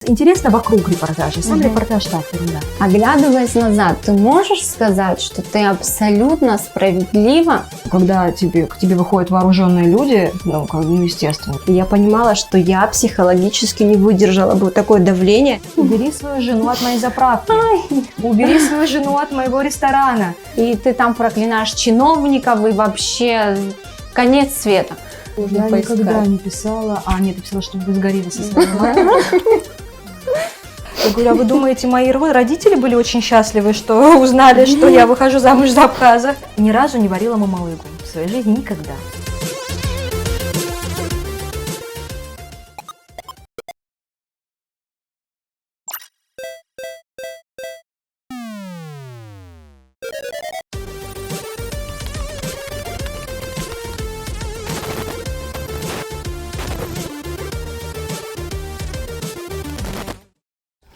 Интересно вокруг репортажа, сам репортаж так, ерунда. Оглядываясь назад, ты можешь сказать, что ты абсолютно справедливо... Когда к тебе выходят вооруженные люди, естественно. И я понимала, что я психологически не выдержала бы такое давление. Убери свою жену от моей заправки. Убери свою жену от моего ресторана. И ты там проклинаешь чиновников и вообще конец света. Я никогда не писала... нет, я писала, чтобы вы сгорели со своей мамой. Я говорю, а вы думаете, мои родители были очень счастливы, что узнали, что я выхожу замуж за абхаза? Ни разу не варила мамалыгу в своей жизни, никогда.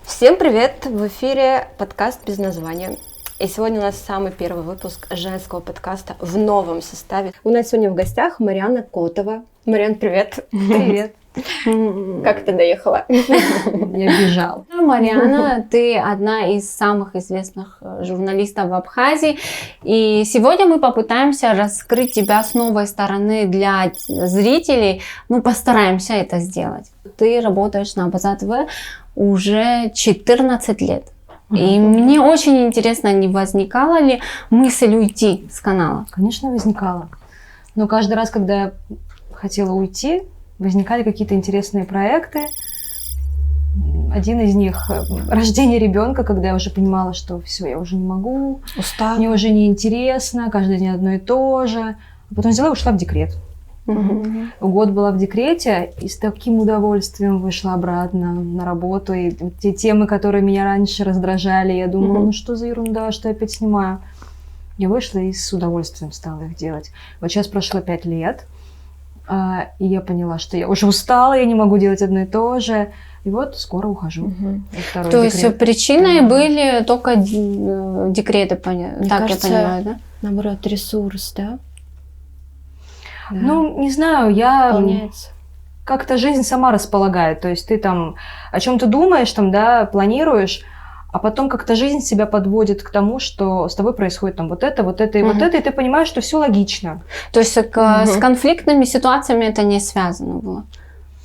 Всем привет! В эфире подкаст без названия. И сегодня у нас самый первый выпуск женского подкаста в новом составе. У нас сегодня в гостях Марьяна Котова. Марьян, привет! Привет! Как ты доехала? Я бежала. Марьяна, ты одна из самых известных журналистов в Абхазии. И сегодня мы попытаемся раскрыть тебя с новой стороны для зрителей. Постараемся это сделать. Ты работаешь на Абаза ТВ уже 14 лет. И мне очень интересно, не возникала ли мысль уйти с канала? Конечно, возникала. Но каждый раз, когда я хотела уйти, возникали какие-то интересные проекты. Один из них – рождение ребенка, когда я уже понимала, что все, я уже не могу, устала. Мне уже не интересно, каждый день одно и то же. А потом взяла и ушла в декрет. Год была в декрете и с таким удовольствием вышла обратно на работу. И те темы, которые меня раньше раздражали, я думала, что за ерунда, что я опять снимаю. Я вышла и с удовольствием стала их делать. Вот сейчас прошло 5 лет, и я поняла, что я уже устала, я не могу делать одно и то же. И вот скоро ухожу. То есть причиной были только декреты, Мне так кажется, я понимаю, да? Наоборот, ресурс, да? Не знаю, Выполняется. Как-то жизнь сама располагает. То есть ты там о чем-то думаешь, планируешь, а потом как-то жизнь себя подводит к тому, что с тобой происходит вот это, вот это, и ты понимаешь, что все логично. То есть с конфликтными ситуациями это не связано было?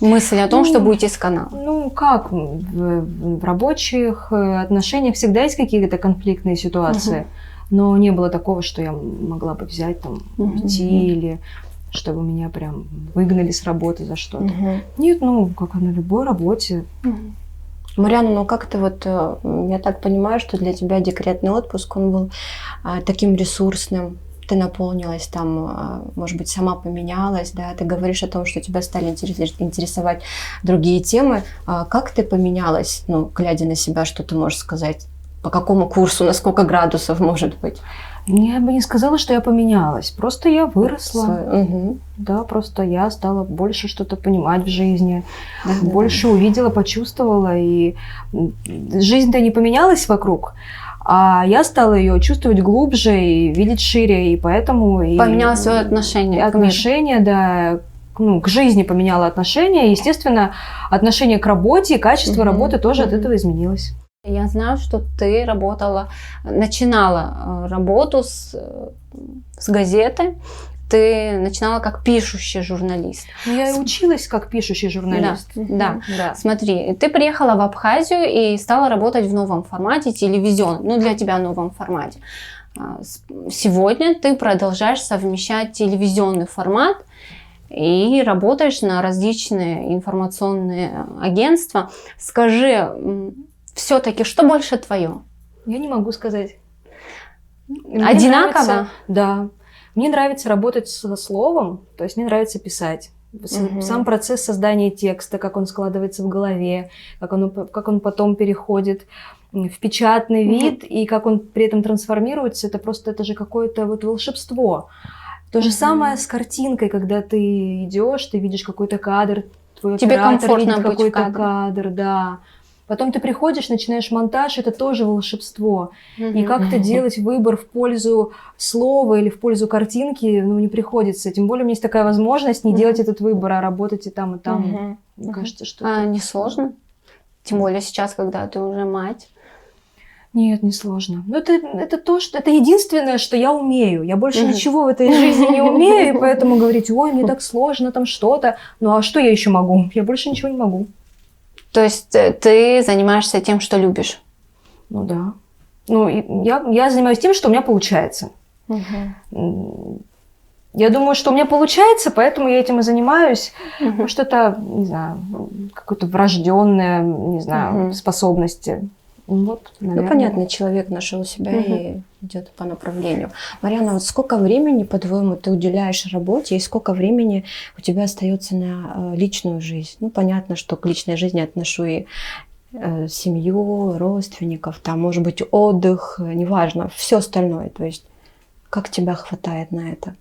Мысль о том, чтобы уйти с канала? В рабочих отношениях всегда есть какие-то конфликтные ситуации, но не было такого, что я могла бы взять, уйти или чтобы меня прям выгнали с работы за что-то. Нет, как на любой работе. Марьяна, как ты я так понимаю, что для тебя декретный отпуск, он был таким ресурсным, ты наполнилась может быть, сама поменялась, да, ты говоришь о том, что тебя стали интересовать другие темы. Как ты поменялась, глядя на себя, что ты можешь сказать? По какому курсу, на сколько градусов, может быть? Я бы не сказала, что я поменялась. Просто я выросла. Да, просто я стала больше что-то понимать в жизни. Больше увидела, почувствовала. И жизнь-то не поменялась вокруг. А я стала ее чувствовать глубже и видеть шире. И поэтому... Поменялось свое отношение. Отношение, да. К жизни поменяло отношение. Естественно, отношение к работе и качество работы тоже от этого изменилось. Я знаю, что ты начинала работу с газеты, ты начинала как пишущий журналист. Я и училась как пишущий журналист. Да. Смотри, ты приехала в Абхазию и стала работать в новом формате, телевизионном, для тебя новом формате. Сегодня ты продолжаешь совмещать телевизионный формат и работаешь на различные информационные агентства. Скажи, все-таки, что больше твое? Я не могу сказать. Одинаково? Да. Мне нравится работать со словом, то есть мне нравится писать. Сам процесс создания текста, как он складывается в голове, как он потом переходит в печатный вид, и как он при этом трансформируется, это же какое-то волшебство. То же самое с картинкой, когда ты идешь, ты видишь какой-то кадр, твой оператор видит какой-то кадр, да. Потом ты приходишь, начинаешь монтаж, это тоже волшебство. И как-то делать выбор в пользу слова или в пользу картинки, не приходится. Тем более у меня есть такая возможность не делать этот выбор, а работать и там, и там. Мне кажется, что... не сложно? Тем более сейчас, когда ты уже мать. Нет, не сложно. Но это единственное, что я умею. Я больше ничего в этой жизни не умею, и поэтому говорить, ой, мне так сложно там что-то. Ну а что я еще могу? Я больше ничего не могу. То есть ты занимаешься тем, что любишь? Ну да. Ну, я занимаюсь тем, что у меня получается. Я думаю, что у меня получается, поэтому я этим и занимаюсь. Может, это, не знаю, какое-то врожденное, не знаю, способности. Вот, ну, понятно, человек нашел себя и идет по направлению. Марьяна, вот сколько времени, по-твоему, ты уделяешь работе и сколько времени у тебя остается на личную жизнь? Ну, понятно, что к личной жизни отношу и семью, родственников, там, может быть, отдых, неважно, все остальное. То есть, как тебя хватает на это?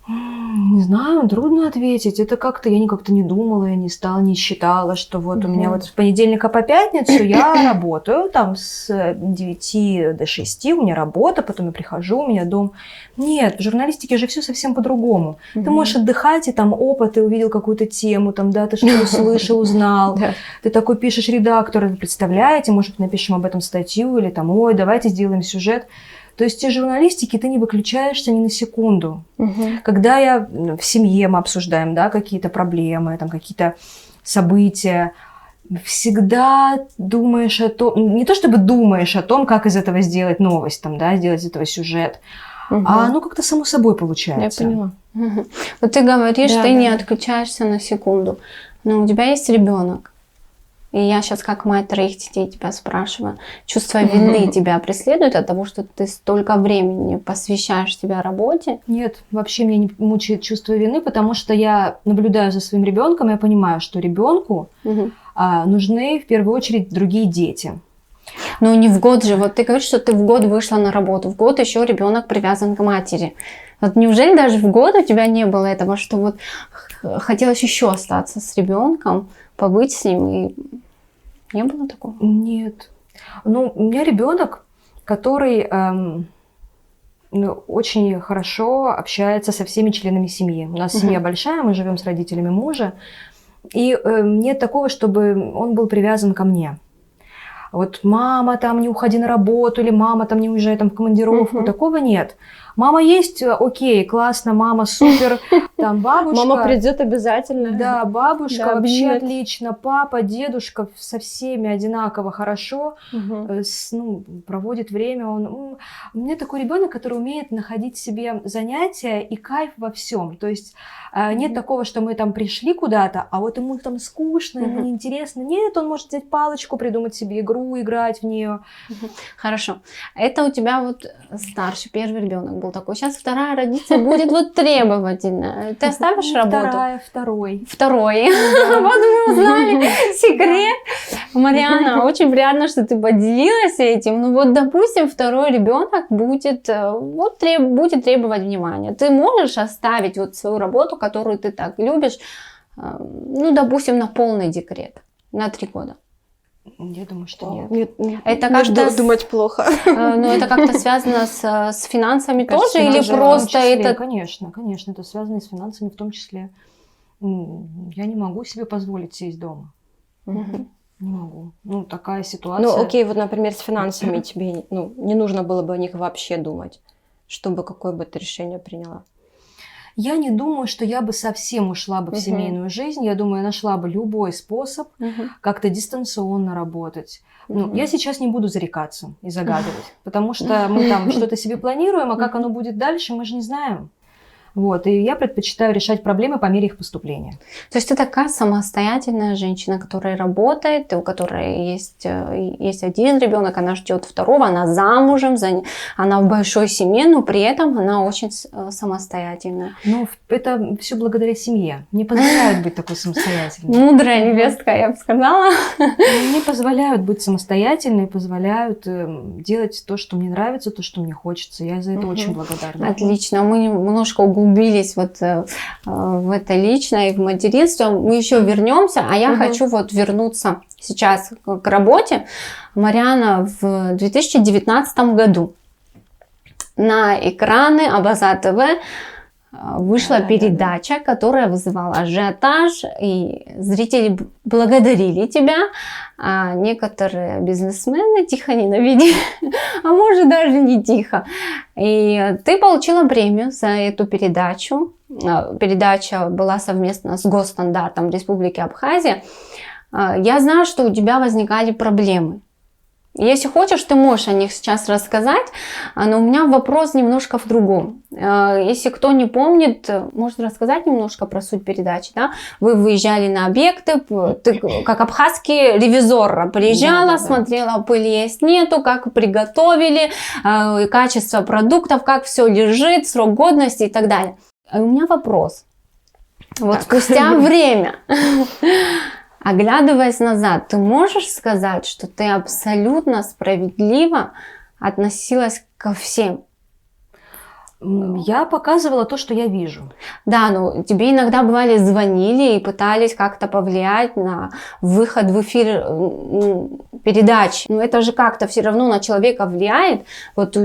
Не знаю, трудно ответить. Это как-то я как-то не думала, я не считала, что вот у меня вот с понедельника по пятницу я работаю, там с 9 до 6 у меня работа, потом я прихожу, у меня дом. Нет, в журналистике же все совсем по-другому. Ты можешь отдыхать, и там опыт, ты увидел какую-то тему, там, да, ты что-то услышал, узнал. Ты такой пишешь редактору, представляете, может, напишем об этом статью, или там, ой, давайте сделаем сюжет. То есть в журналистике ты не выключаешься ни на секунду. Когда в семье мы обсуждаем, да, какие-то проблемы, там, какие-то события, всегда думаешь о том, не то чтобы думаешь о том, как из этого сделать новость, там, да, сделать из этого сюжет, а оно как-то само собой получается. Я поняла. Вот ты говоришь, ты не отключаешься на секунду, но у тебя есть ребенок. И я сейчас как мать 3 детей тебя спрашиваю, чувство вины тебя преследует от того, что ты столько времени посвящаешь себя работе? Нет, вообще меня не мучает чувство вины, потому что я наблюдаю за своим ребенком, я понимаю, что ребенку нужны в первую очередь другие дети. Ну не в год же, вот ты говоришь, что ты в год вышла на работу, в год еще ребенок привязан к матери. Вот неужели даже в год у тебя не было этого, что вот хотелось еще остаться с ребенком, побыть с ним, и не было такого? Нет. Ну, у меня ребенок, который очень хорошо общается со всеми членами семьи. У нас семья большая, мы живем с родителями мужа, и нет такого, чтобы он был привязан ко мне. Вот мама там не уходи на работу, или мама там не уезжай там в командировку, такого нет. Мама есть, окей, классно, мама супер, там бабушка. Мама придет обязательно. Да, бабушка да, вообще обнимет. отлично, папа, дедушка со всеми одинаково хорошо, проводит время. У меня такой ребенок, который умеет находить себе занятия и кайф во всем. То есть нет такого, что мы там пришли куда-то, а вот ему там скучно, ему неинтересно. Нет, он может взять палочку, придумать себе игру, играть в нее. Хорошо. Это у тебя вот старший, первый ребенок был такой. Сейчас вторая родится, будет вот требовательная. Ты оставишь работу? Второй. Второй. Вот мы узнали секрет. Марьяна, очень приятно, что ты поделилась этим. Ну вот, допустим, второй ребенок будет требовать внимания. Ты можешь оставить вот свою работу, которую ты так любишь, ну, допустим, на полный декрет, на 3 года? Я думаю, что нет. Это как-то думать плохо. Но это как-то связано с финансами Кажется, тоже, или просто это... Конечно, это связано и с финансами в том числе. Я не могу себе позволить сесть дома. Не могу. Ну, такая ситуация. Ну, окей, вот, например, с финансами тебе не нужно было бы о них вообще думать, чтобы какое бы ты решение приняла. Я не думаю, что я бы совсем ушла бы в семейную жизнь. Я думаю, я нашла бы любой способ как-то дистанционно работать. Ну, я сейчас не буду зарекаться и загадывать, потому что мы там что-то себе планируем, а как оно будет дальше, мы же не знаем. Вот, и я предпочитаю решать проблемы по мере их поступления. То есть ты такая самостоятельная женщина, которая работает, у которой есть один ребенок, она ждет второго, она замужем, она в большой семье, но при этом она очень самостоятельная. Ну, это все благодаря семье. Мне позволяют быть такой самостоятельной. Мудрая невестка, я бы сказала. Мне позволяют быть самотой, позволяют делать то, что мне нравится, то, что мне хочется. Я за это очень благодарна. Отлично. Мы немножко углубились вот в это личное и в материнство. Мы еще вернемся, а я хочу вот вернуться сейчас к работе. Марьяна, в 2019 году на экраны Абаза ТВ вышла передача, которая вызывала ажиотаж, и зрители благодарили тебя, а некоторые бизнесмены тихо ненавидели, а может даже не тихо. И ты получила премию за эту передачу. Передача была совместно с Госстандартом Республики Абхазия. Я знаю, что у тебя возникали проблемы. Если хочешь, ты можешь о них сейчас рассказать, но у меня вопрос немножко в другом. Если кто не помнит, может рассказать немножко про суть передачи, да? Вы выезжали на объекты, ты как абхазский ревизор приезжала, смотрела, пыли есть, нету, как приготовили, качество продуктов, как все лежит, срок годности и так далее. У меня вопрос. Вот спустя время... Оглядываясь назад, ты можешь сказать, что ты абсолютно справедливо относилась ко всем? Я показывала то, что я вижу. Да, но тебе иногда бывали звонили и пытались как-то повлиять на выход в эфир передач. Но это же как-то все равно на человека влияет. Вот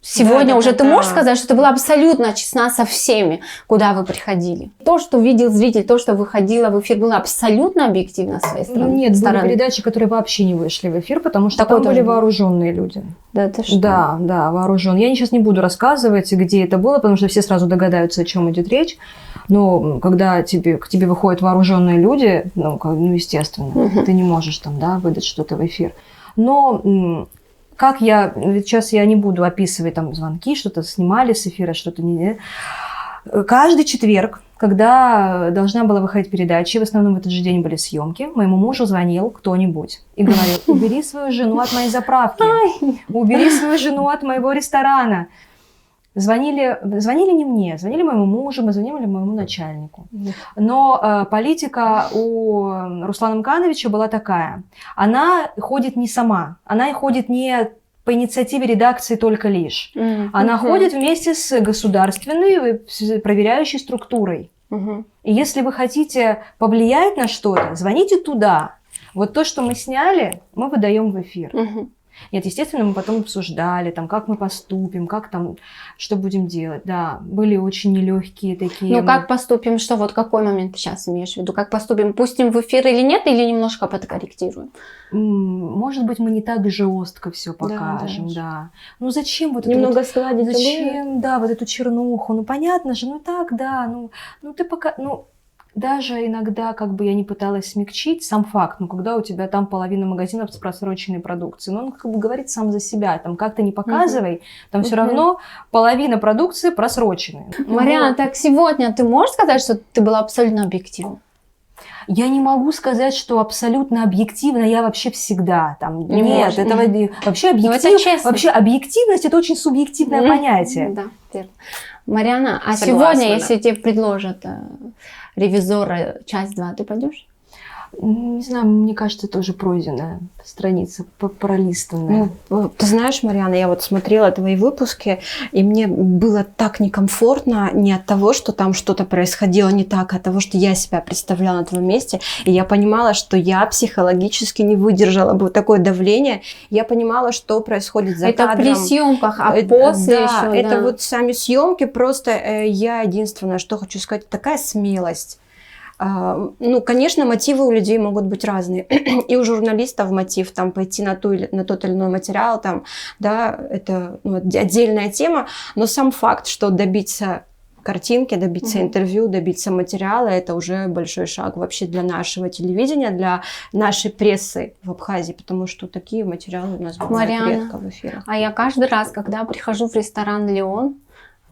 сегодня уже ты можешь сказать, что ты была абсолютно честна со всеми, куда вы приходили? То, что видел зритель, то, что выходило в эфир, было абсолютно объективно с своей стороны? Нет, были передачи, которые вообще не вышли в эфир, потому что там были вооруженные люди. Да, ты что? Да, вооруженные. Я сейчас не буду рассказывать, где это было, потому что все сразу догадаются, о чем идет речь. Но когда к тебе выходят вооруженные люди, естественно, ты не можешь там, выдать что-то в эфир. Но ведь сейчас я не буду описывать там звонки, что-то снимали с эфира, что-то не... Каждый четверг, когда должна была выходить передача, в основном в этот же день были съемки, моему мужу звонил кто-нибудь и говорил: убери свою жену от моей заправки, убери свою жену от моего ресторана. Звонили не мне, звонили моему мужу, мы звонили моему начальнику. Но политика у Руслана Мкановича была такая. Она ходит не сама, она ходит не по инициативе редакции только лишь. Она ходит вместе с государственной проверяющей структурой. И если вы хотите повлиять на что-то, звоните туда. Вот то, что мы сняли, мы выдаем в эфир. Нет, естественно, мы потом обсуждали, как мы поступим, что будем делать. Да, были очень нелегкие такие. Ну, как поступим, что, вот какой момент ты сейчас имеешь в виду? Как поступим, пустим в эфир или нет, или немножко подкорректируем? Может быть, мы не так жестко все покажем, да. Ну, зачем вот немного это сгладить? Зачем, вот эту чернуху? Понятно же, ты пока, даже иногда, я не пыталась смягчить сам факт, когда у тебя там половина магазинов с просроченной продукцией, он говорит сам за себя, как ты не показывай, там все равно половина продукции просроченная. Марианна, так сегодня ты можешь сказать, что ты была абсолютно объективна? Я не могу сказать, что абсолютно объективно я вообще всегда. Нет, это вообще объективность это очень субъективное понятие. Да, верно. Марианна, сегодня, если тебе предложат ревизора часть 2, ты пойдешь? Не знаю, мне кажется, это уже пройденная страница, пролистанная. Ты знаешь, Марианна, я вот смотрела твои выпуски, и мне было так некомфортно не от того, что там что-то происходило не так, а от того, что я себя представляла на твоем месте, и я понимала, что я психологически не выдержала бы такое давление. Я понимала, что происходит за кадром. Это при съемках, а после еще, это вот сами съемки, просто я единственное, что хочу сказать, такая смелость. Конечно, мотивы у людей могут быть разные. И у журналистов мотив пойти на тот или иной материал, это отдельная тема. Но сам факт, что добиться картинки, добиться интервью, добиться материала, это уже большой шаг вообще для нашего телевидения, для нашей прессы в Абхазии, потому что такие материалы у нас бывают редко в эфирах. А я каждый раз, когда прихожу в ресторан «Леон»,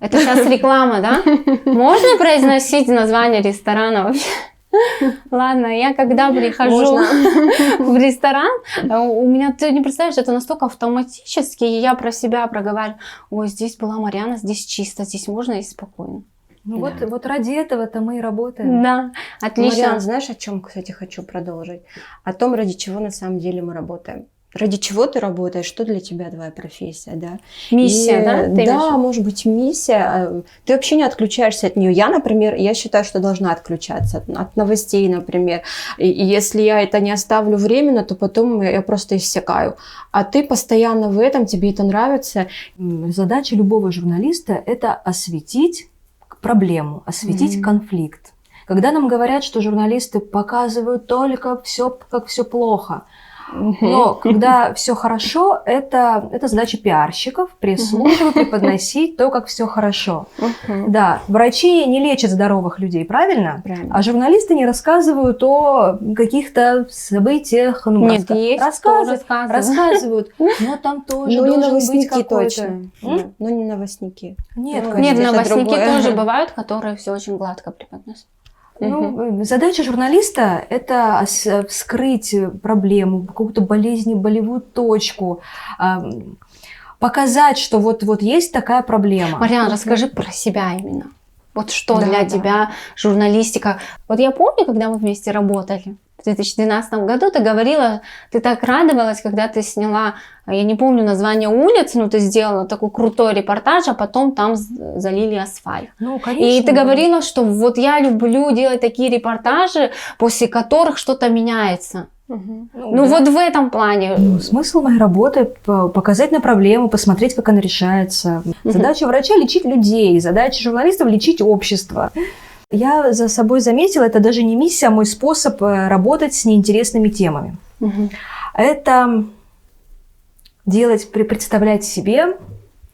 это сейчас реклама, да? Можно произносить название ресторана вообще? Ладно, я когда прихожу в ресторан, у меня, ты не представляешь, это настолько автоматически, и я про себя проговариваю: ой, здесь была Марианна, здесь чисто, здесь можно и спокойно. Вот ради этого-то мы и работаем. Да, отлично. Марианна, знаешь, о чем, кстати, хочу продолжить? О том, ради чего на самом деле мы работаем. Ради чего ты работаешь, что для тебя твоя профессия, да? Миссия, да? Да, может быть, миссия. Ты вообще не отключаешься от нее. Я, например, считаю, что должна отключаться от новостей, например. И если я это не оставлю временно, то потом я просто иссякаю. А ты постоянно в этом, тебе это нравится. Задача любого журналиста – это осветить проблему, осветить конфликт. Когда нам говорят, что журналисты показывают только все, как все плохо, но когда все хорошо, это задача пиарщиков, пресс-службы преподносить то, как все хорошо. Да, врачи не лечат здоровых людей, правильно? Правильно. А журналисты не рассказывают о каких-то событиях. Ну, Нет, есть рассказывают, но там тоже Ну, не должен быть новостники какой-то... точно. Да. Ну, не новостники. Нет, Ну, конечно. Нет, это новостники другое. тоже бывают, которые все очень гладко преподносят. Ну, задача журналиста – это вскрыть проблему, какую-то болезнь, болевую точку, показать, что вот есть такая проблема. Марьяна, расскажи про себя именно. Вот что Да, для да. тебя журналистика? Вот я помню, когда мы вместе работали, в 2012 году ты говорила, ты так радовалась, когда ты сняла, я не помню название улиц, но ты сделала такой крутой репортаж, а потом там залили асфальт. Ну, конечно. И ты говорила, что вот я люблю делать такие репортажи, после которых что-то меняется. Ну да. вот в этом плане. Смысл моей работы – показать на проблему, посмотреть, как она решается. Задача врача – лечить людей, задача журналистов – лечить общество. Я за собой заметила, это даже не миссия, а мой способ работать с неинтересными темами. Это представлять себе,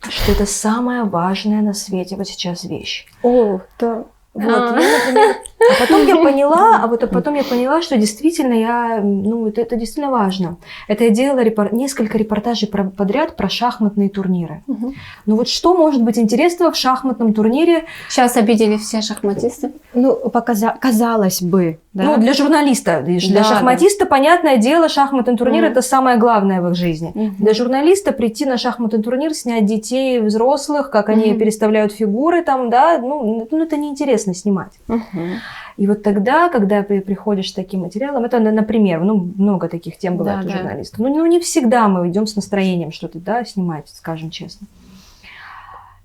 что это самая важная на свете вот сейчас вещь. О, да. Вот, я, например, а потом я поняла, что действительно это действительно важно. Это я делала несколько репортажей подряд про шахматные турниры. Ну вот что может быть интересного в шахматном турнире? Сейчас обидели все шахматисты. Ну, казалось бы, да? Ну, для журналиста, для Да, шахматиста, понятное дело, шахматный турнир это самое главное в их жизни. Для журналиста прийти на шахматный турнир, снять детей, взрослых, как они переставляют фигуры там, да, ну это неинтересно снимать. И вот тогда, когда приходишь с таким материалом, это, например, много таких тем бывает у журналистов. Ну, не всегда мы идем с настроением что-то, да, снимать, скажем честно.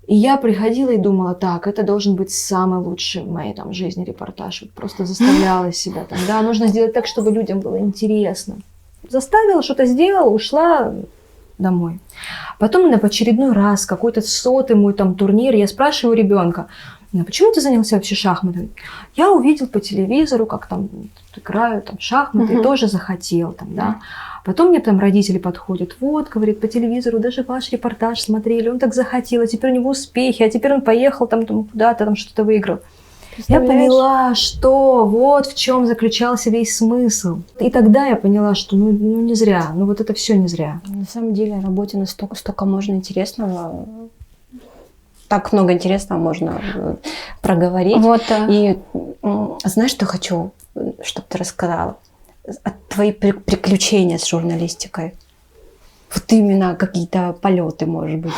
И я приходила и думала, так, это должен быть самый лучший в моей там жизни репортаж. Вот просто заставляла себя там, да, нужно сделать так, чтобы людям было интересно. Заставила, что-то сделала, ушла домой. Потом в очередной раз, какой-то 100-й мой там турнир, я спрашиваю ребенка, почему ты занялся вообще шахматами? Я увидел по телевизору, как там играют там, шахматы, и тоже захотел там, да. Потом мне там родители подходят, вот, говорит, по телевизору даже ваш репортаж смотрели, он так захотел, а теперь у него успехи, а теперь он поехал там куда-то, там что-то выиграл. Я поняла, что вот в чем заключался весь смысл. И тогда я поняла, что ну не зря, ну вот это все не зря. На самом деле, о работе столько можно интересного. Так много интересного можно проговорить. Вот. И знаешь, что хочу, чтобы ты рассказала? Твои приключения с журналистикой. Вот именно какие-то полеты, может быть,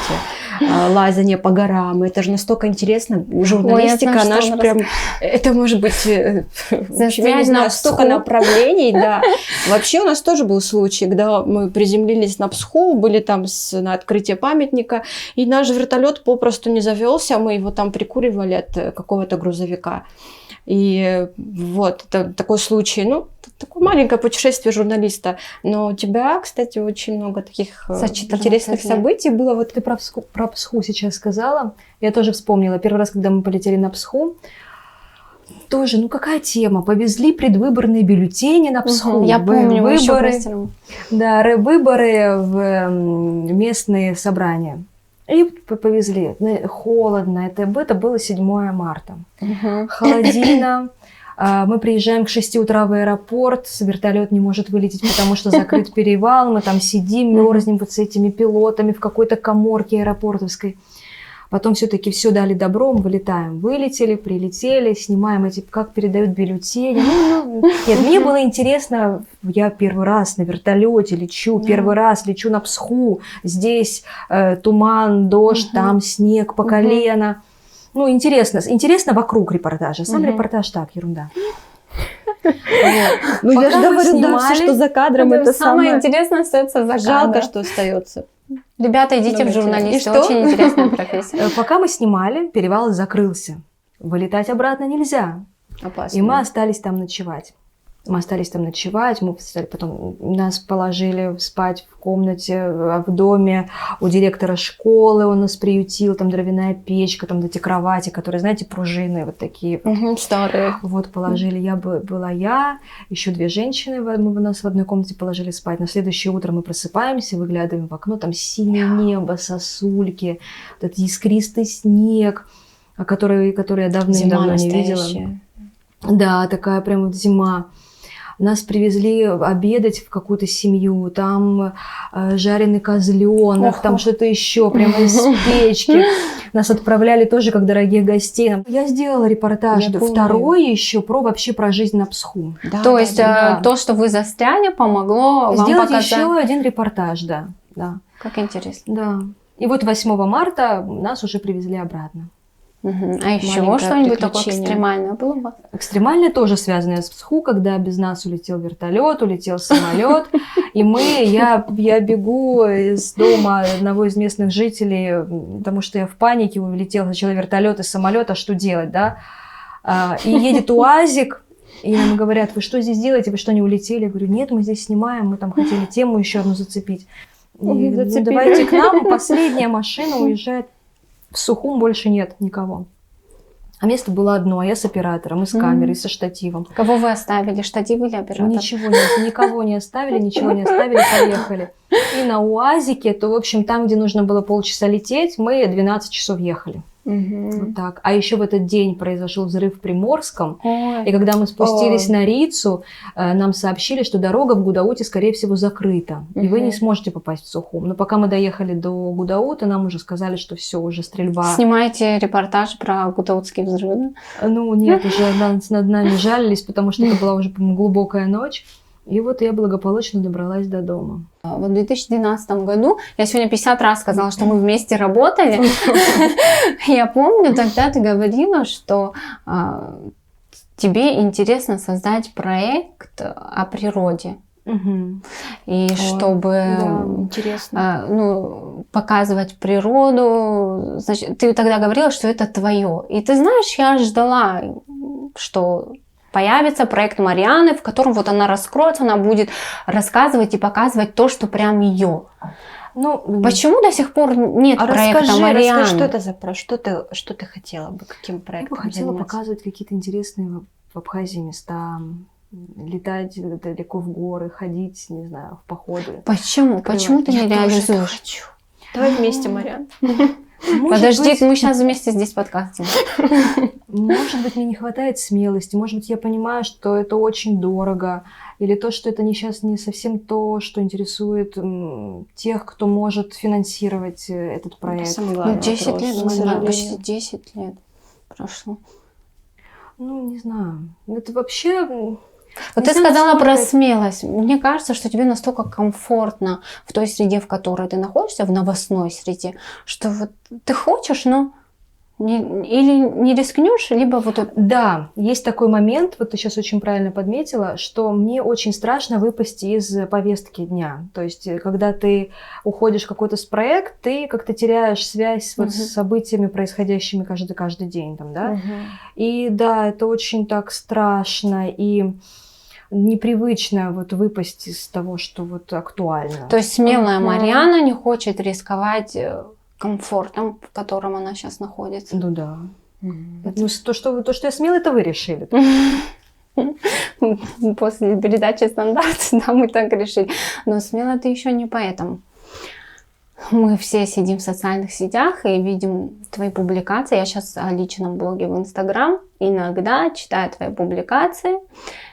лазание по горам. Это же настолько интересно. Журналистика, она же прям... Это может быть... Я не знаю, столько направлений, да. Вообще у нас тоже был случай, когда мы приземлились на Псху, были там на открытии памятника, и наш вертолет попросту не завелся, мы его там прикуривали от какого-то грузовика. И вот, это такой случай, такое маленькое путешествие журналиста. Но у тебя, кстати, очень много таких интересных событий было. Вот ты про Псху сейчас сказала. Я тоже вспомнила. Первый раз, когда мы полетели на Псху, тоже, какая тема? Повезли предвыборные бюллетени на Псху. Я помню, выборы в местные собрания. И повезли. Холодно. Это было 7 марта. Холодина. Мы приезжаем к 6 утра в аэропорт. Вертолет не может вылететь, потому что закрыт перевал. Мы там сидим, мерзнем вот с этими пилотами в какой-то каморке аэропортовской. Потом все-таки все дали добро, мы вылетаем. Вылетели, прилетели, снимаем как передают бюллетени. Нет, мне было интересно, я первый раз на вертолете лечу, первый раз лечу на Псху. Здесь туман, дождь, там снег по колено. Интересно вокруг репортажа. Сам репортаж так, ерунда. Ну я же говорю, да, что за кадром это самое интересное остается за кадром. Жалко, что остается. Ребята, идите в журналисты, очень интересная профессия. Пока мы снимали, перевал закрылся. Вылетать обратно нельзя. Опасно. И мы остались там ночевать. Мы остались там ночевать, мы потом нас положили спать в комнате, в доме у директора школы, он нас приютил, там дровяная печка, там эти кровати, которые, знаете, пружины вот такие. Старые. Вот положили, была я, еще 2 женщины, мы нас в одной комнате положили спать. На следующее утро мы просыпаемся, выглядываем в окно, там синее небо, сосульки, вот этот искристый снег, который я давным-давно не видела. Да, такая прям вот зима. Нас привезли обедать в какую-то семью, там жареный козленок, там что-то еще, прямо из печки. Нас отправляли тоже как дорогих гостей. Я сделала репортаж второй еще вообще про жизнь на Псху. Да, то есть то, что вы застряли, помогло сделать вам показать... еще один репортаж, да. Как интересно. Да. И вот 8 марта нас уже привезли обратно. А еще что-нибудь такое экстремальное было бы? Экстремальное тоже связанное с Псху, когда без нас улетел вертолет, улетел самолет, и я бегу из дома одного из местных жителей, потому что я в панике, улетел сначала вертолет и самолет, а что делать, да? И едет УАЗик, и нам говорят: вы что здесь делаете, вы что, не улетели? Я говорю: нет, мы здесь снимаем, мы там хотели тему еще одну зацепить. И, давайте к нам, последняя машина уезжает. В Сухум больше нет никого. А место было одно, а я с оператором, и с камерой, и со штативом. Кого вы оставили, штатив или оператор? Никого не оставили, поехали. И на УАЗике, то, в общем, там, где нужно было полчаса лететь, мы 12 часов ехали. Вот так. А еще в этот день произошел взрыв в Приморском. И когда мы спустились на Рицу, нам сообщили, что дорога в Гудауте, скорее всего, закрыта. И вы не сможете попасть в Сухум. Но пока мы доехали до Гудаута, нам уже сказали, что все, уже стрельба. Снимаете репортаж про гудаутские взрывы? Ну нет, уже над нами жалились, потому что это была уже, по-моему, глубокая ночь. И вот я благополучно добралась до дома. В 2012 году, я сегодня 50 раз сказала, что мы вместе работали. Я помню, тогда ты говорила, что тебе интересно создать проект о природе. И чтобы показывать природу. Значит, ты тогда говорила, что это твое. И ты знаешь, я ждала, что появится проект Марианы, в котором вот она раскроется, она будет рассказывать и показывать то, что прям ее. Ну, почему до сих пор нет проекта Марианы? Расскажи, что это за проект? Что ты хотела бы, каким проектом Я бы хотела показывать какие-то интересные в Абхазии места, летать далеко в горы, ходить, не знаю, в походы. Почему? Почему ты не реализуешь? Давай вместе, Мариан. Подожди, мы сейчас вместе здесь подкастим. Может быть, мне не хватает смелости, может быть, я понимаю, что это очень дорого, или то, что это сейчас не совсем то, что интересует тех, кто может финансировать этот проект. 10 лет, почти 10 лет прошло. Ну, не знаю. Это вообще... Вот ты сказала про смелость. Мне кажется, что тебе настолько комфортно в той среде, в которой ты находишься, в новостной среде, что вот ты хочешь, но или не рискнешь, либо вот... Да, есть такой момент, вот ты сейчас очень правильно подметила, что мне очень страшно выпасть из повестки дня. То есть, когда ты уходишь в какой-то проект, ты как-то теряешь связь вот с событиями, происходящими каждый день. Там, да? И да, это очень так страшно и непривычно вот выпасть из того, что вот актуально. То есть смелая Мариана не хочет рисковать комфортом, в котором она сейчас находится. Ну да. Ну, то, что я смелая, это вы решили. После передачи «Стандарт», да, мы так решили. Но смело ты еще не поэтому. Мы все сидим в социальных сетях и видим твои публикации. Я сейчас о личном блоге в Инстаграм иногда читаю твои публикации.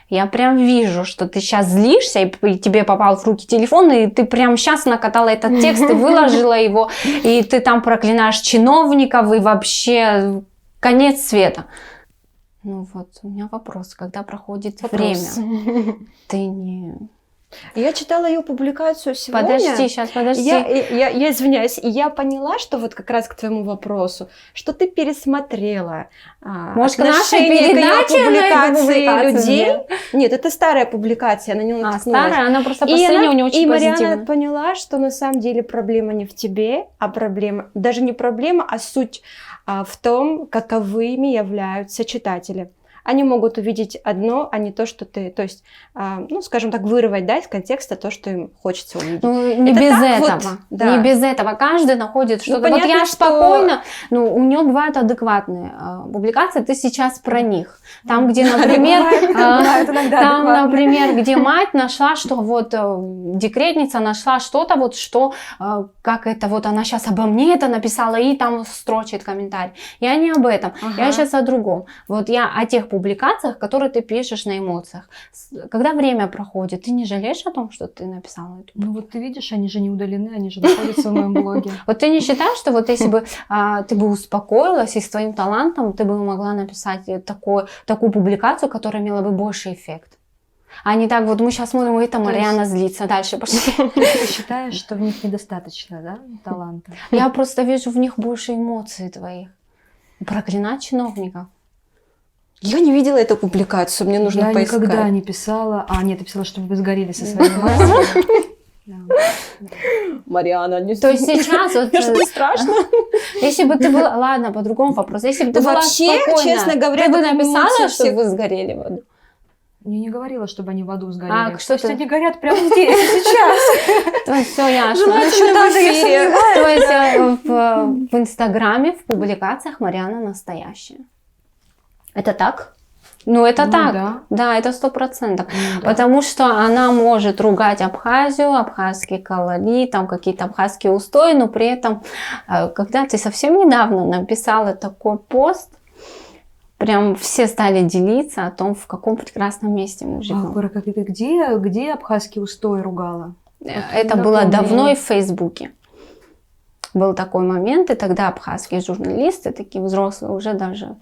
Я прям вижу, что ты сейчас злишься, и тебе попал в руки телефон, и ты прям сейчас накатала этот текст и выложила его, и ты там проклинаешь чиновников, и вообще конец света. Ну вот, у меня вопрос, когда проходит время, ты не... Я читала ее публикацию сегодня. Подожди. Я извиняюсь. И я поняла, что вот как раз к твоему вопросу, что ты пересмотрела может, отношение к ее публикации людей. Нет, это старая публикация, она не наткнулась. Старая, она просто последняя, у нее очень позитивная. И Мариана поняла, что на самом деле проблема не в тебе, а проблема, даже не проблема, а суть в том, каковыми являются читатели. они могут увидеть одно, а не то, что ты, то есть, ну, скажем так, вырвать, да, из контекста то, что им хочется увидеть. Ну, не Это без так этого. вот, да. Не без этого. Каждый находит что-то. Вот понятно, я что- спокойно, ну, у нее бывают адекватные публикации, ты сейчас про них. Там, где, например, Бывает иногда там, адекватно. например, где мать нашла, что вот декретница нашла что-то, вот что, как это вот она сейчас обо мне это написала и там строчит комментарий. Я не об этом, я сейчас о другом. Вот я о тех публикациях, которые ты пишешь на эмоциях. Когда время проходит, ты не жалеешь о том, что ты написала эту? Ну вот ты видишь, они же не удалены, они же находятся в моем блоге. Вот ты не считаешь, что вот если бы ты бы успокоилась и с твоим талантом ты бы могла написать такую публикацию, которая имела бы больший эффект? А не так вот мы сейчас смотрим, это Марьяна злится, дальше пошли. Ты считаешь, что в них недостаточно, да, таланта? Я просто вижу в них больше эмоций твоих. Проклинать чиновников. Я не видела эту публикацию, мне нужно Я поискать. никогда не писала. Нет, ты писала, чтобы вы сгорели со своими матерью. Марьяна, не То есть сейчас вот, Мне что страшно. если бы ты была, ладно, по другому вопросу, если бы ты Да была вообще, спокойна, честно говоря, ты бы так написала, эмоции чтобы всех- вы сгорели в аду? Я не говорила, чтобы они в аду сгорели. А, что Пусть ты- они горят прямо здесь и сейчас. То есть все ясно. Желательно Надо, в я эфире. То есть в Инстаграме, в публикациях Марьяна настоящая. Это так? Ну, это Ну, так. да. Да, это 100%. Ну, да. Потому что она может ругать Абхазию, абхазский колорит, там какие-то абхазские устои, но при этом, когда ты совсем недавно написала такой пост, прям все стали делиться о том, в каком прекрасном месте мы живем. Где абхазский устой ругала? Это не было напомню. давно и в Фейсбуке. Был такой момент, и тогда абхазские журналисты, такие взрослые, уже даже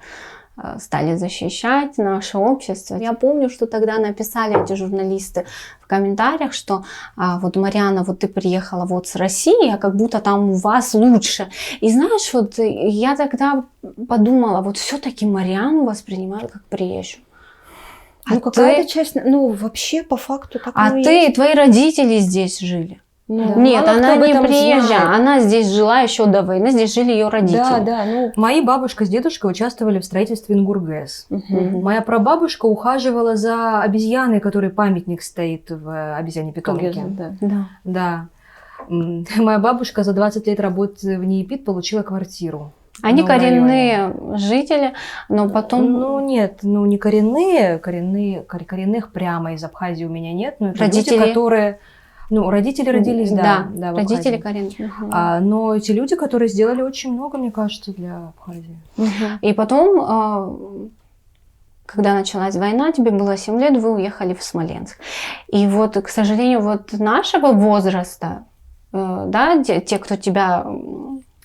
стали защищать наше общество. Я помню, что тогда написали эти журналисты в комментариях, что вот, Марьяна, вот ты приехала вот с России, а как будто там у вас лучше. И знаешь, вот я тогда подумала, вот все-таки Марьяну воспринимают как приезжую. Ну, какая-то часть, ну, вообще, по факту, так оно и есть. твои родители здесь жили. Ну, Нет, мало кто она об не этом приезжая, знает. она здесь жила еще до войны, здесь жили ее родители. Да, да, ну... Мои бабушка с дедушкой участвовали в строительстве Ингургэс. Моя прабабушка ухаживала за обезьяной, которой памятник стоит в обезьяне-питомнике. Да. Да. Да. Моя бабушка за 20 лет работы в НИИПИТ получила квартиру. Они в новом районе. коренные жители, но потом Ну нет, ну не коренные, коренных прямо из Абхазии у меня нет, но это Родители? люди, которые, ну родители родились, да, в родители Абхазии. коренные. Но эти люди, которые сделали очень много, мне кажется, для Абхазии. И потом, когда началась война, тебе было 7 лет, вы уехали в Смоленск. И вот, к сожалению, вот нашего возраста, да, те, кто тебя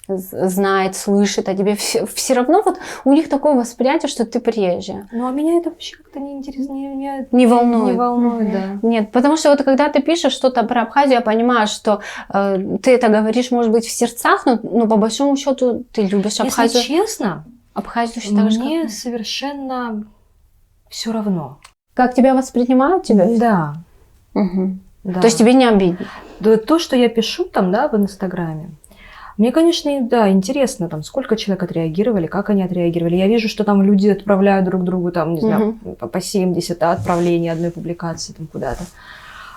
знает, слышит, а тебе все равно вот у них такое восприятие, что ты приезжая. Ну а меня это вообще как-то не интересно, меня Не волнует. Не волнует, да. Нет, потому что вот когда ты пишешь что-то про Абхазию, я понимаю, что ты это говоришь, может быть, в сердцах, но по большому счету ты любишь Абхазию. Если честно, Абхазию считаешь мне как... совершенно все равно. Как тебя воспринимают тебя? Да. Мгм. Да. То есть тебе не обидно? Да, то, что я пишу там, да, в Инстаграме, мне, конечно, да, интересно, там, сколько человек отреагировали, как они отреагировали. Я вижу, что там люди отправляют друг другу, там, не знаю, по 70 отправлений одной публикации там куда-то.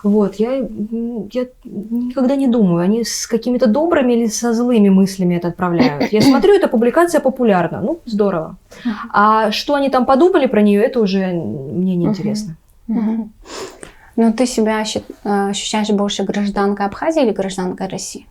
Вот, я никогда не думаю, они с какими-то добрыми или со злыми мыслями это отправляют. Я смотрю, эта публикация популярна, ну, здорово. А что они там подумали про нее, это уже мне не интересно. Мгм. Но ты себя ощущаешь больше гражданкой Абхазии или гражданкой России?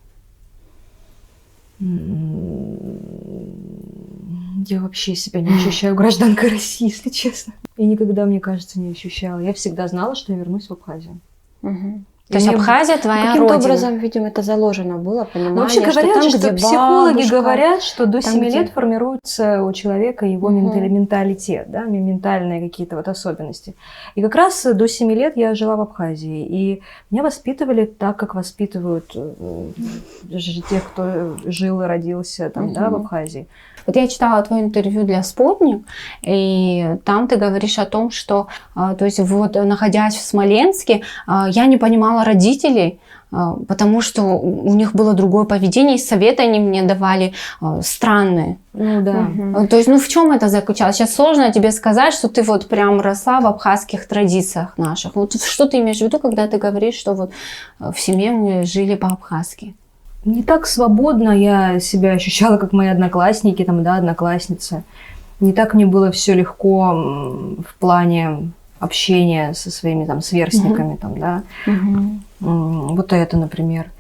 Я вообще себя не ощущаю гражданкой России, если честно. И никогда, мне кажется, не ощущала. Я всегда знала, что я вернусь в Абхазию. То есть мне Абхазия твоя Каким-то родина? образом, видимо, это заложено было, понимание, Но вообще говорят, что там, что где психологи бабушка, говорят, что до там, 7 где- лет формируется у человека его менталитет, да, ментальные какие-то вот особенности. И как раз до 7 лет я жила в Абхазии. И меня воспитывали так, как воспитывают тех, кто жил и родился там, да, в Абхазии. Вот я читала твое интервью для Спутник, и там ты говоришь о том, что, то есть вот находясь в Смоленске, я не понимала слушала родителей, потому что у них было другое поведение, и советы они мне давали странные. Ну да. То есть, в чем это заключалось? Сейчас сложно тебе сказать, что ты вот прям росла в абхазских традициях наших. Вот что ты имеешь в виду, когда ты говоришь, что вот в семье мы жили по-абхазски? Не так свободно я себя ощущала, как мои одноклассники, там, да, одноклассницы. Не так мне было все легко в плане общения со своими там сверстниками, там, да. Вот это, например.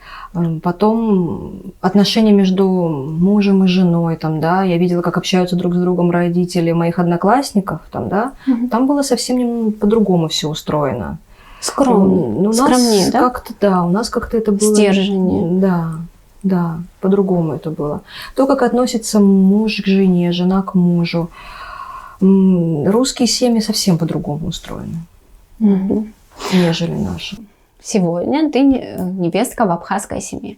Потом отношения между мужем и женой, там, да. Я видела, как общаются друг с другом родители моих одноклассников, там, да. Там было совсем по-другому все устроено. Скромнее, скромнее, да? Как-то, да, у нас как-то это было... Стерженнее. Да, по-другому это было. То, как относится муж к жене, жена к мужу. Русские семьи совсем по-другому устроены, нежели наши. Сегодня ты невестка в абхазской семье.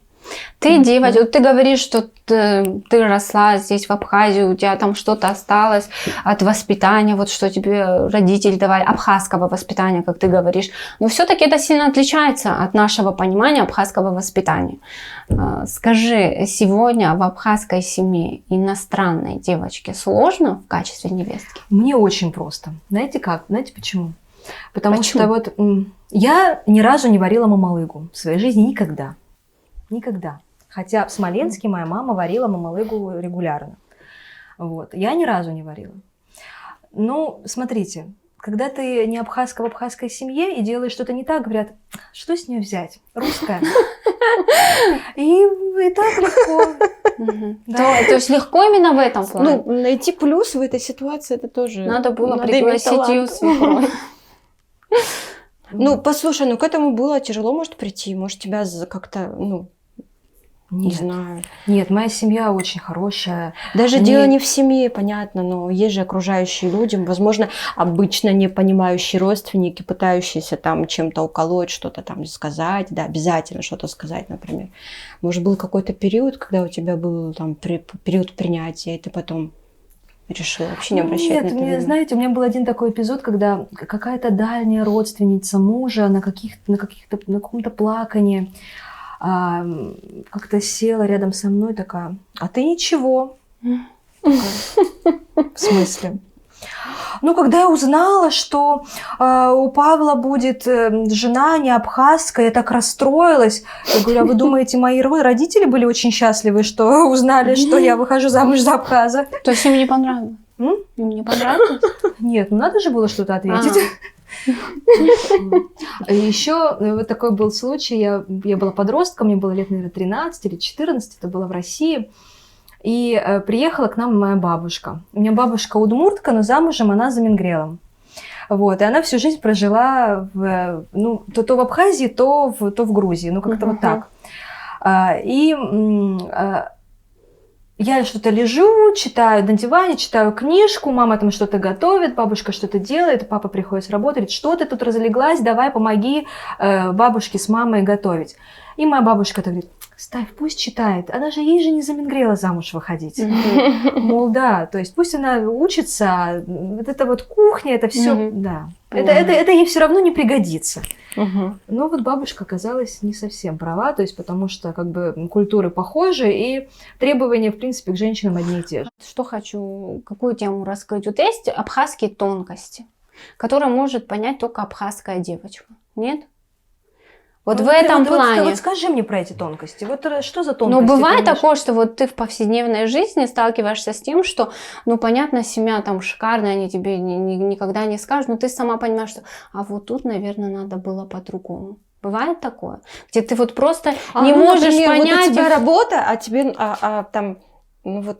Ты девочка, вот ты говоришь, что ты росла здесь, в Абхазии, у тебя там что-то осталось от воспитания, вот что тебе родители давали, абхазского воспитания, как ты говоришь. Но все-таки это сильно отличается от нашего понимания абхазского воспитания. Скажи, сегодня в абхазской семье иностранной девочке сложно в качестве невестки? Мне очень просто. Знаете как? Знаете почему? Потому что вот я ни разу не варила мамалыгу в своей жизни никогда. Никогда. Хотя в Смоленске моя мама варила мамалыгу регулярно. Вот. Я ни разу не варила. Ну, смотрите, когда ты не абхазка в абхазской семье и делаешь что-то не так, говорят, что с нее взять? Русская. И так легко. То есть легко именно в этом плане? Ну, найти плюс в этой ситуации, это тоже... Надо было пригласить ее свекровь. Ну, послушай, к этому было тяжело, может, прийти? Может, тебя как-то, не знаю. Нет, моя семья очень хорошая. Даже дело не в семье, понятно, но есть же окружающие люди, возможно, обычно не понимающие родственники, пытающиеся там чем-то уколоть, что-то там сказать, да, обязательно что-то сказать, например. Может, был какой-то период, когда у тебя был там период принятия, и ты потом решила вообще не обращать на это внимания? Знаете, у меня был один такой эпизод, когда какая-то дальняя родственница мужа на каком-то плакании как-то села рядом со мной, такая, а ты ничего. В смысле? Ну, когда я узнала, что у Павла будет жена не абхазская, я так расстроилась. Я говорю, а вы думаете, мои родители были очень счастливы, что узнали, что я выхожу замуж за абхаза? То есть им не понравилось? Им не понравилось? Нет, надо же было что-то ответить. Еще вот такой был случай, я была подростком, мне было лет, наверное, 13 или 14, это было в России. И приехала к нам моя бабушка. У меня бабушка удмуртка, но замужем она за мингрелом. Вот, и она всю жизнь прожила то в Абхазии, то в Грузии, как-то вот так. И я что-то лежу, читаю на диване, читаю книжку, мама там что-то готовит, бабушка что-то делает, папа приходит с работы, говорит, что ты тут разлеглась, давай помоги бабушке с мамой готовить. И моя бабушка так говорит, ставь, пусть читает, ей же не за мингрела замуж выходить. Мол, да, то есть пусть она учится, вот это вот кухня, это все, да. Это ей все равно не пригодится. Но вот бабушка оказалась не совсем права, то есть потому что как бы культуры похожи и требования, в принципе, к женщинам одни и те же. Что хочу, какую тему раскрыть? Вот есть абхазские тонкости, которые может понять только абхазская девочка, нет? Вот в этом плане. Вот скажи мне про эти тонкости. Вот что за тонкости? Ну, бывает такое, что вот ты в повседневной жизни сталкиваешься с тем, что, понятно, семья там шикарная, они тебе никогда не скажут, но ты сама понимаешь, что, а вот тут, наверное, надо было по-другому. Бывает такое? Где ты вот просто не можешь понять... Вот у тебя работа, а тебе там...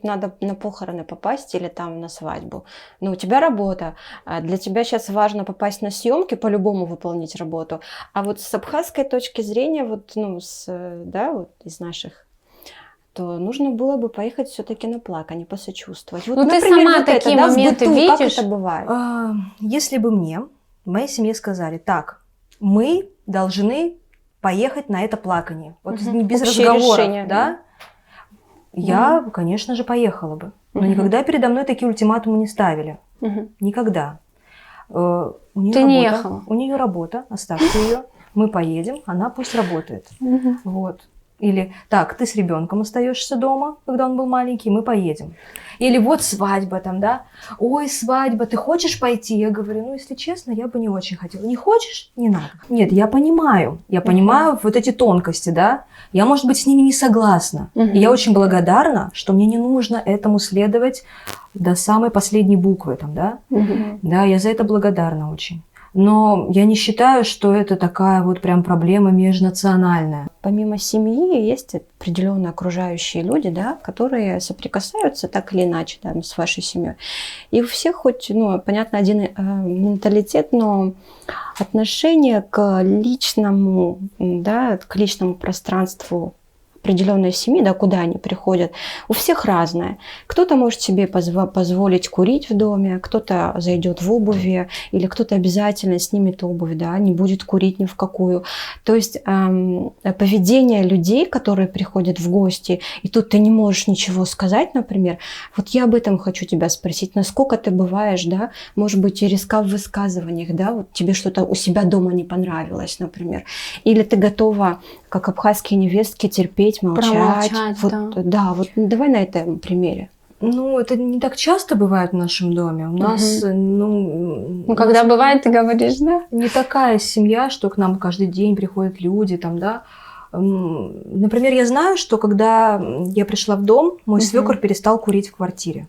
надо на похороны попасть или там на свадьбу. Но у тебя работа. Для тебя сейчас важно попасть на съемки, по-любому выполнить работу. А вот с абхазской точки зрения, из наших, то нужно было бы поехать все-таки на плакание, посочувствовать. Вот, ты сама такие моменты видишь? Как это бывает? Если бы мне, в моей семье сказали, так, мы должны поехать на это плакание. Вот без разговоров, решение, да? Я, конечно же, поехала бы. Но никогда передо мной такие ультиматумы не ставили. Никогда. Ты не ехала? У нее работа, оставьте ее. мы поедем, она пусть работает. Вот. Или так, ты с ребенком остаешься дома, когда он был маленький, мы поедем. Или вот свадьба там, да. Ой, свадьба, ты хочешь пойти? Я говорю, ну, если честно, я бы не очень хотела. Не хочешь? Не надо. Нет, я понимаю вот эти тонкости, да. Я, может быть, с ними не согласна. И я очень благодарна, что мне не нужно этому следовать до самой последней буквы там, да. Да, я за это благодарна очень. Но я не считаю, что это такая вот прям проблема межнациональная. Помимо семьи есть определенные окружающие люди, да, которые соприкасаются так или иначе, да, с вашей семьей. И у всех хоть, ну, понятно, один менталитет, но отношение к личному, да, к личному пространству определенной семьи, да, куда они приходят, у всех разное. Кто-то может себе позволить курить в доме, кто-то зайдет в обуви, или кто-то обязательно снимет обувь, да, не будет курить ни в какую. То есть поведение людей, которые приходят в гости, и тут ты не можешь ничего сказать, например, вот я об этом хочу тебя спросить, насколько ты бываешь, да, может быть, и резка в высказываниях, да, вот тебе что-то у себя дома не понравилось, например, или ты готова, как абхазские невестки, терпеть, молчать. Вот, да, вот давай на этом примере. Ну, это не так часто бывает в нашем доме. У нас, ну, когда бывает, ты говоришь, да? Не такая семья, что к нам каждый день приходят люди, там, да. Например, я знаю, что когда я пришла в дом, мой свекор перестал курить в квартире.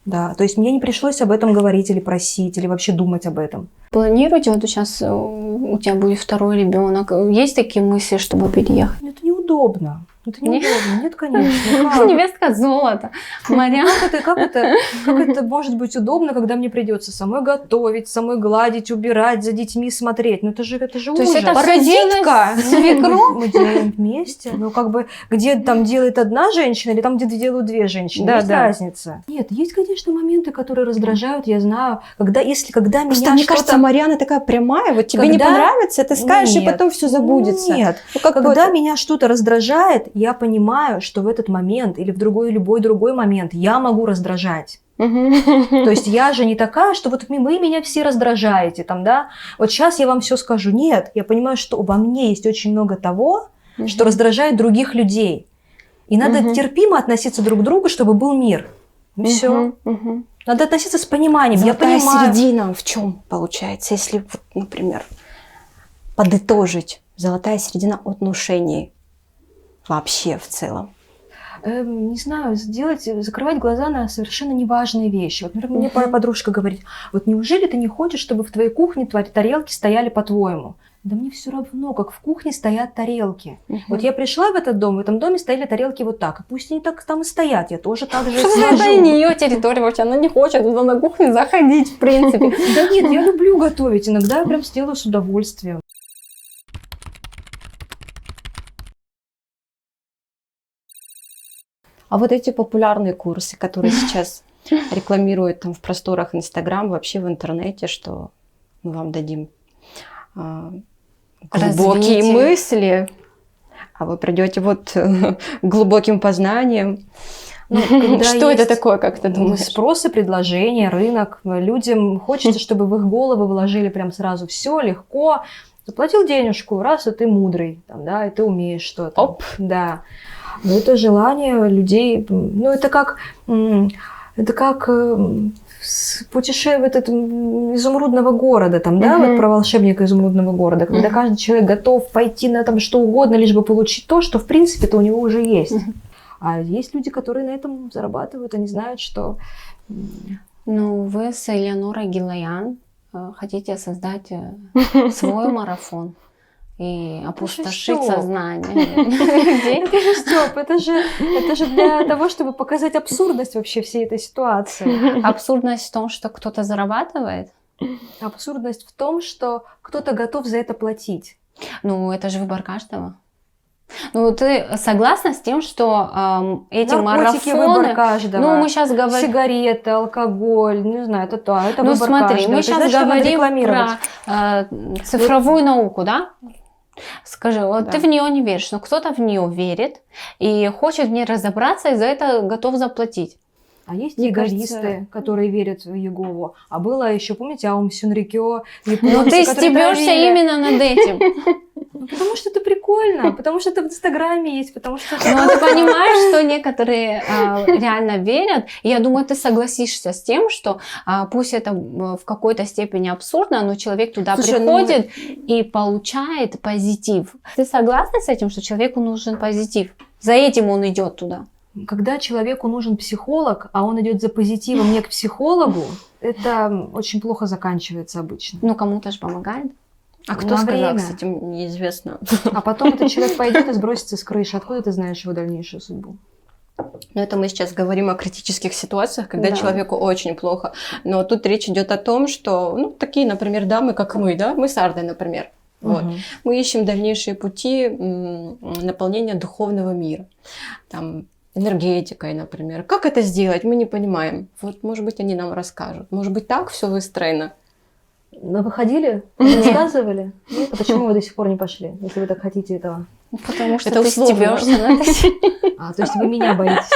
Да, то есть мне не пришлось об этом говорить или просить, или вообще думать об этом. Планируете, вот сейчас у тебя будет второй ребенок, есть такие мысли, чтобы переехать? Это неудобно. Это неудобно. Нет, конечно. Невестка золото. Марьяна. Как это может быть удобно, когда мне придется самой готовить, самой гладить, убирать, за детьми смотреть? Ну это же ужас. То есть это породитка свекровь? Мы делаем вместе. Ну как бы где там делает одна женщина или там где делают две женщины? Есть разница. Нет, есть, конечно, моменты, которые раздражают, я знаю. Когда меня просто, мне кажется, Марьяна такая прямая, вот тебе не понравится, ты скажешь, и потом все забудется. Нет, когда меня что-то раздражает, я понимаю, что в этот момент или в любой другой момент я могу раздражать. То есть я же не такая, что вот вы меня все раздражаете, там, да, вот сейчас я вам все скажу. Нет, я понимаю, что во мне есть очень много того, что раздражает других людей. И надо терпимо относиться друг к другу, чтобы был мир. И все. Надо относиться с пониманием. Золотая середина в чем получается, если, например, подытожить золотая середина отношений вообще в целом? Не знаю, закрывать глаза на совершенно неважные вещи. Вот, например, мне подружка говорит, вот неужели ты не хочешь, чтобы в твоей кухне твои тарелки стояли по-твоему? Да мне все равно, как в кухне стоят тарелки. Вот я пришла в этот дом, в этом доме стояли тарелки вот так. И пусть они так там и стоят, я тоже так же сложу. Это не ее территория вообще, она не хочет туда на кухню заходить, в принципе. Да нет, я люблю готовить, иногда я прям сделаю с удовольствием. А вот эти популярные курсы, которые сейчас рекламируют там в просторах Инстаграм, вообще в интернете, что мы вам дадим глубокие мысли, а вы придете вот к глубоким познаниям. Что это такое, как ты думаешь? Спрос и предложение, рынок. Людям хочется, чтобы в их головы вложили прям сразу все легко. Заплатил денежку, раз, и ты мудрый, там, да, и ты умеешь что-то. Оп. Да. Но это желание людей, ну это как путешествие изумрудного города, там, да, вот про волшебника изумрудного города, когда каждый человек готов пойти на там что угодно, лишь бы получить то, что в принципе-то у него уже есть. А есть люди, которые на этом зарабатывают, они знают, что... Ну, вы с Элеонорой Гилаян хотите создать свой марафон и опустошить сознание людей. Стёп, это же для того, чтобы показать абсурдность вообще всей этой ситуации. Абсурдность в том, что кто-то зарабатывает? Абсурдность в том, что кто-то готов за это платить. Ну, это же выбор каждого. Ну, ты согласна с тем, что эти марафоны... выбор каждого. Ну, мы сейчас говорим... Сигареты, алкоголь, не знаю, это ну, выбор смотри, каждого. Мы сейчас говорим про цифровую науку, да? Скажи, вот ты в нее не веришь, но кто-то в нее верит и хочет в ней разобраться, и за это готов заплатить. А есть Мне эгоисты, кажется, которые верят в Иегову. А было еще, помните, Аум Сюнрикё, Но японцы, ты которые стебешься травили. именно над этим. Ну, потому что это прикольно, потому что это в Инстаграме есть, потому что... Но ты понимаешь, что некоторые реально верят. И я думаю, ты согласишься с тем, что пусть это в какой-то степени абсурдно, но человек туда Слушай, приходит и получает позитив. Ты согласна с этим, что человеку нужен позитив? За этим он идет туда. Когда человеку нужен психолог, а он идет за позитивом не к психологу, это очень плохо заканчивается обычно. Ну, кому-то же помогает. А кто На сказал, время. кстати, неизвестно. А потом этот человек пойдет и сбросится с крыши. Откуда ты знаешь его дальнейшую судьбу? Но это мы сейчас говорим о критических ситуациях, когда Да. человеку очень плохо. Но тут речь идет о том, что, ну, такие, например, дамы, как мы, да, мы с Ардой, например. Вот. Мгм. Мы ищем дальнейшие пути наполнения духовного мира. Там, энергетикой, например. Как это сделать, мы не понимаем. Вот, может быть, они нам расскажут. Может быть, так все выстроено. Но вы ходили? Рассказывали? Нет? А почему вы до сих пор не пошли, если вы так хотите этого? Потому что Это ты условно. стебешься над этим. А, то есть вы меня боитесь?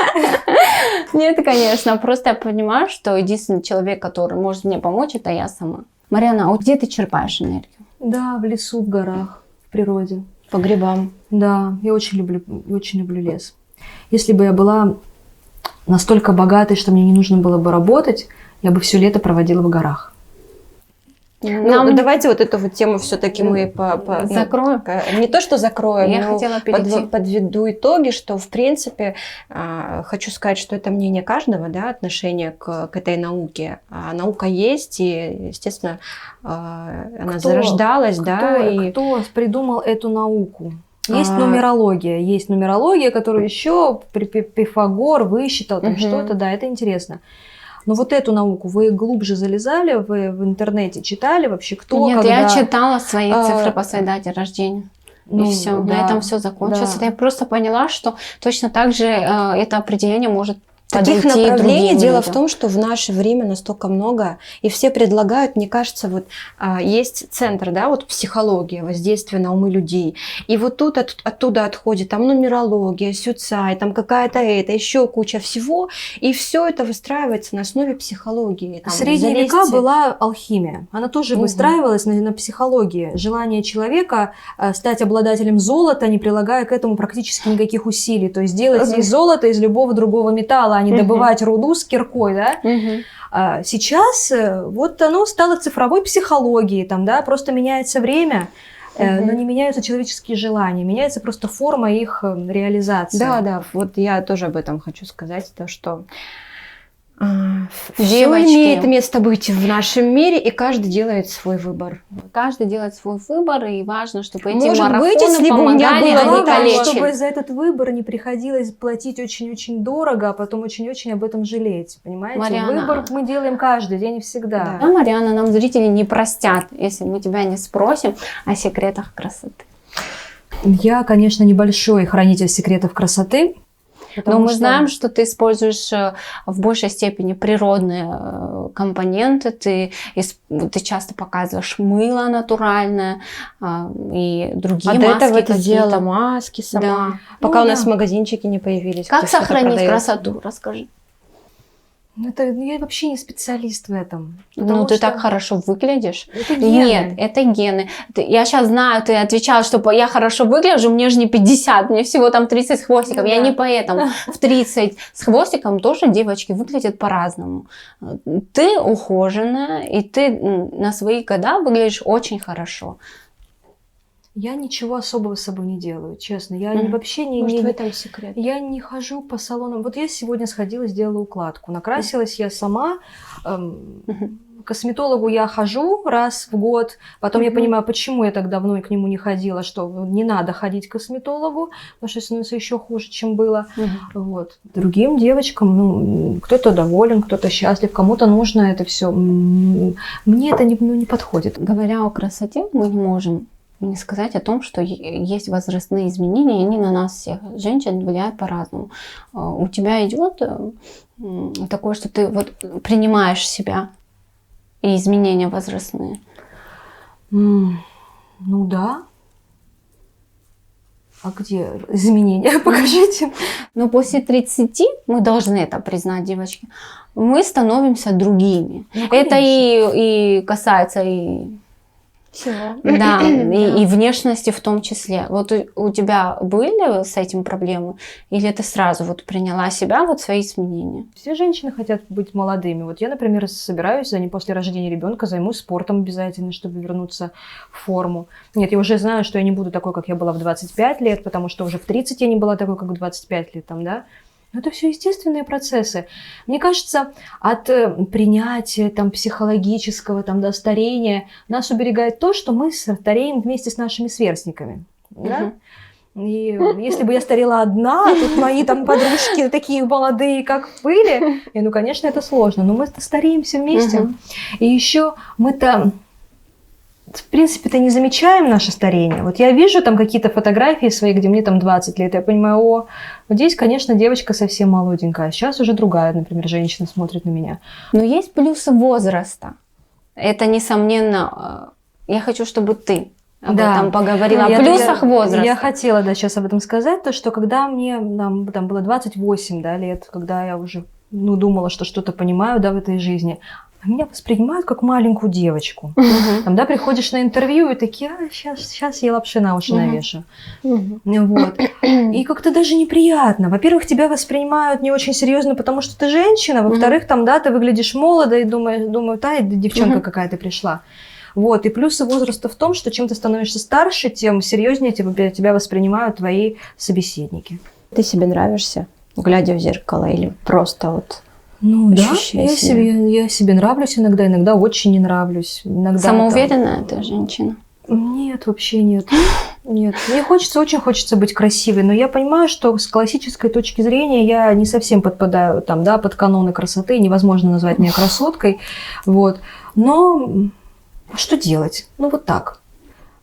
Нет, конечно, просто я понимаю, что единственный человек, который может мне помочь, это я сама. Марьяна, а где ты черпаешь энергию? Да, в лесу, в горах, в природе. По грибам. Да, я очень люблю лес. Если бы я была настолько богатой, что мне не нужно было бы работать, я бы все лето проводила в горах. Ну, давайте вот эту вот тему все-таки мы Закроем. не то, что закроем, Я но хотела перейти. подведу итоги, что, в принципе, хочу сказать, что это мнение каждого, да, отношение к этой науке. А наука есть, и, естественно, она зарождалась, да. Кто придумал эту науку? Есть нумерология, которую еще Пифагор высчитал, там что-то, да, это интересно. Но вот эту науку вы глубже залезали, вы в интернете читали вообще, кто, Нет, когда... я читала свои цифры по своей дате рождения. Ну, и все, да, на этом все закончилось. да. Я просто поняла, что точно так же это определение может Таких подойти и направлений. другим Дело в людям. том, что в наше время настолько много, и все предлагают, мне кажется, вот есть центр, да, вот психология, воздействие на умы людей, и вот тут оттуда отходит там нумерология, сюцай, там какая-то еще куча всего, и все это выстраивается на основе психологии. В средние века была алхимия. Она тоже выстраивалась на психологии. Желание человека стать обладателем золота, не прилагая к этому практически никаких усилий. То есть делать из золота, из любого другого металла, а не добывать руду с киркой, да? А сейчас вот оно стало цифровой психологией, там, да, просто меняется время, но не меняются человеческие желания, меняется просто форма их реализации. Да, вот я тоже об этом хочу сказать, то, что все Девочки. имеет место быть в нашем мире, и каждый делает свой выбор. Каждый делает свой выбор, и важно, чтобы эти Может марафоны быть, если бы у меня помогали, было а не бы Главное, калечили. чтобы за этот выбор не приходилось платить очень-очень дорого, а потом очень-очень об этом жалеть, понимаете? Марьяна. Выбор мы делаем каждый день и всегда. Да, Марьяна, нам зрители не простят, если мы тебя не спросим о секретах красоты. Я, конечно, небольшой хранитель секретов красоты. Но мы знаем, что ты используешь в большей степени природные компоненты. Ты часто показываешь мыло натуральное и другие А маски. до этого ты какие-то. делала маски сама, Да. пока Ну, у нас да. магазинчики не появились. Как где что-то сохранить продается. красоту? Расскажи. Я вообще не специалист в этом. Ну, потому ты что так хорошо выглядишь. это гены. Нет, это гены. Я сейчас знаю, ты отвечала, что я хорошо выгляжу, мне же не 50, мне всего там 30 с хвостиком. Ну Я да. не поэтому. В 30 с хвостиком тоже девочки выглядят по-разному. Ты ухоженная, и ты на свои года выглядишь очень хорошо. Я ничего особого с собой не делаю, честно. Я Мгм. вообще не... Может, не- в этом секрет? Я не хожу по салонам. Вот я сегодня сходила, сделала укладку. Накрасилась я сама. К косметологу я хожу раз в год. Потом я понимаю, почему я так давно к нему не ходила, что не надо ходить к косметологу, потому что становится еще хуже, чем было. Вот. Другим девочкам, кто-то доволен, кто-то счастлив, кому-то нужно это все. Мне это не подходит. Говоря о красоте, мы не можем не сказать о том, что есть возрастные изменения, и они на нас всех, женщин, влияют по-разному. У тебя идет такое, что ты вот принимаешь себя и изменения возрастные. Ну да. А где изменения? Покажите. Но после 30, мы должны это признать, девочки, мы становимся другими. Ну, это конечно. и касается и... Всего. Да, и внешности в том числе. Вот у тебя были с этим проблемы? Или ты сразу вот приняла себя, вот свои изменения? Все женщины хотят быть молодыми. Вот я, например, собираюсь, после рождения ребенка займусь спортом обязательно, чтобы вернуться в форму. Нет, я уже знаю, что я не буду такой, как я была в 25 лет, потому что уже в 30 я не была такой, как в 25 лет, там, да. Но это все естественные процессы. Мне кажется, от принятия там, психологического там, да, старения нас уберегает то, что мы стареем вместе с нашими сверстниками. Да? И если бы я старела одна, тут мои там подружки такие молодые, как были, ну, конечно, это сложно, но мы-то стареемся вместе. И еще мы-то, в принципе-то, не замечаем наше старение. Вот я вижу там какие-то фотографии свои, где мне там 20 лет, я понимаю, вот здесь, конечно, девочка совсем молоденькая, сейчас уже другая, например, женщина смотрит на меня. Но есть плюсы возраста. Это, несомненно, я хочу, чтобы ты об этом поговорила, о плюсах возраста. Я хотела, да, сейчас об этом сказать, то, что когда мне там было 28, да, лет, когда я уже, думала, что что-то понимаю, да, в этой жизни, меня воспринимают как маленькую девочку. Там, да, приходишь на интервью и такие, сейчас я лапши на уши навешу. Вот. И как-то даже неприятно. Во-первых, тебя воспринимают не очень серьезно, потому что ты женщина. Во-вторых, там, да, ты выглядишь молодо и думаю, девчонка какая-то пришла. Вот. И плюсы возраста в том, что чем ты становишься старше, тем серьезнее тебя воспринимают твои собеседники. Ты себе нравишься, глядя в зеркало, или просто вот... Да, я себе нравлюсь иногда очень не нравлюсь. Иногда, самоуверенная ты женщина? Нет, вообще нет. Нет. Мне очень хочется быть красивой, но я понимаю, что с классической точки зрения я не совсем подпадаю там, да, под каноны красоты, невозможно назвать меня красоткой. Вот. Но что делать? Вот так.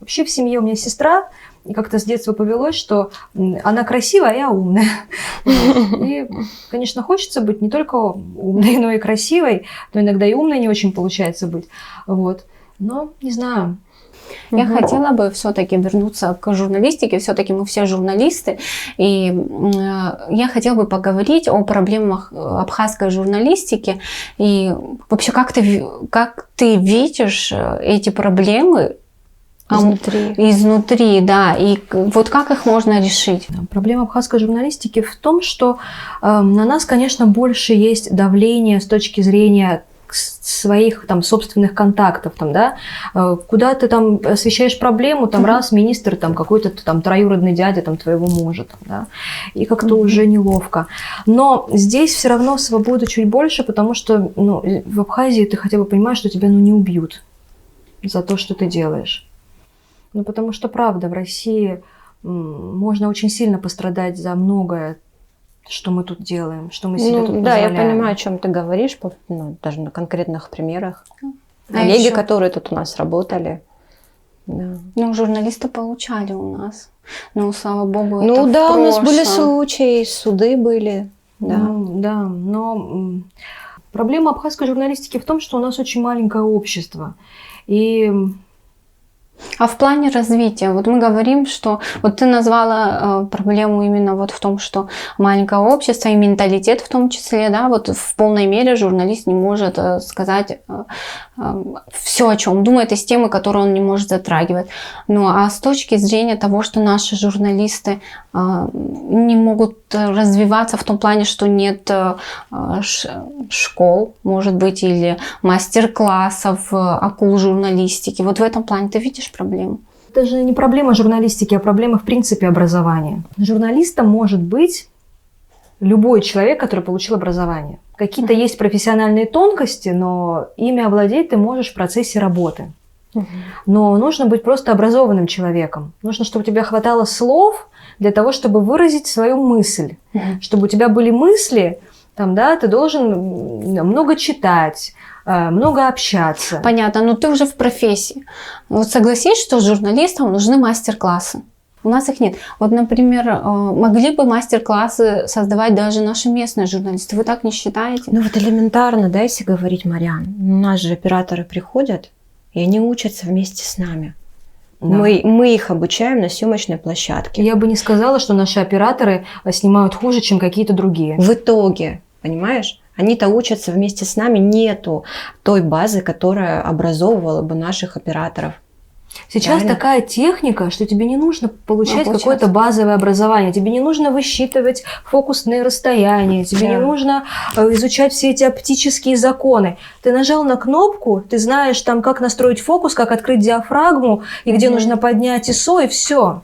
Вообще в семье у меня сестра, и как-то с детства повелось, что она красивая, а я умная. И, конечно, хочется быть не только умной, но и красивой, но иногда и умной не очень получается быть. Вот. Но не знаю. Я хотела бы все-таки вернуться к журналистике. Все-таки мы все журналисты. И я хотела бы поговорить о проблемах абхазской журналистики. И вообще, как ты видишь эти проблемы Изнутри, да. И вот как их можно решить? Проблема абхазской журналистики в том, что на нас, конечно, больше есть давление с точки зрения своих там собственных контактов, там, да, куда ты там освещаешь проблему, там раз министр там какой-то там троюродный дядя там твоего мужа, там, да, и как-то уже неловко. Но здесь все равно свободы чуть больше, потому что в Абхазии ты хотя бы понимаешь, что тебя не убьют за то, что ты делаешь. Потому что, правда, в России можно очень сильно пострадать за многое, что мы тут делаем, что мы себе тут позволяем. Да, я понимаю, о чем ты говоришь, даже на конкретных примерах. Коллеги, которые тут у нас работали. Да. Журналисты получали у нас. Но, слава богу, это у прошлом. нас были случаи, суды были. Да. Но проблема абхазской журналистики в том, что у нас очень маленькое общество. А в плане развития, вот мы говорим, что вот ты назвала проблему именно вот в том, что маленькое общество и менталитет в том числе, да, вот в полной мере журналист не может сказать все, о чем думает, из темы, которые он не может затрагивать. А с точки зрения того, что наши журналисты не могут развиваться в том плане, что нет школ, может быть, или мастер-классов акул журналистики, вот в этом плане ты видишь проблему? Это же не проблема журналистики, а проблема, в принципе, образования. Журналистом может быть любой человек, который получил образование. Какие-то есть профессиональные тонкости, но ими овладеть ты можешь в процессе работы. Но нужно быть просто образованным человеком. Нужно, чтобы у тебя хватало слов для того, чтобы выразить свою мысль. Чтобы у тебя были мысли, там, да, ты должен много читать, много общаться. Понятно, но ты уже в профессии. Вот согласись, что журналистам нужны мастер-классы. У нас их нет. Вот, например, могли бы мастер-классы создавать даже наши местные журналисты. Вы так не считаете? Вот элементарно, да, если говорить, Марьян. У нас же операторы приходят, и они учатся вместе с нами. Да. Мы их обучаем на съемочной площадке. Я бы не сказала, что наши операторы снимают хуже, чем какие-то другие. В итоге, понимаешь, они-то учатся вместе с нами, нету той базы, которая образовывала бы наших операторов. Сейчас Правильно? такая техника, что тебе не нужно получать Обучаться. какое-то базовое образование, тебе не нужно высчитывать фокусные расстояния, тебе не Да. нужно изучать все эти оптические законы. Ты нажал на кнопку, ты знаешь там, как настроить фокус, как открыть диафрагму, и где нужно поднять ISO, и все.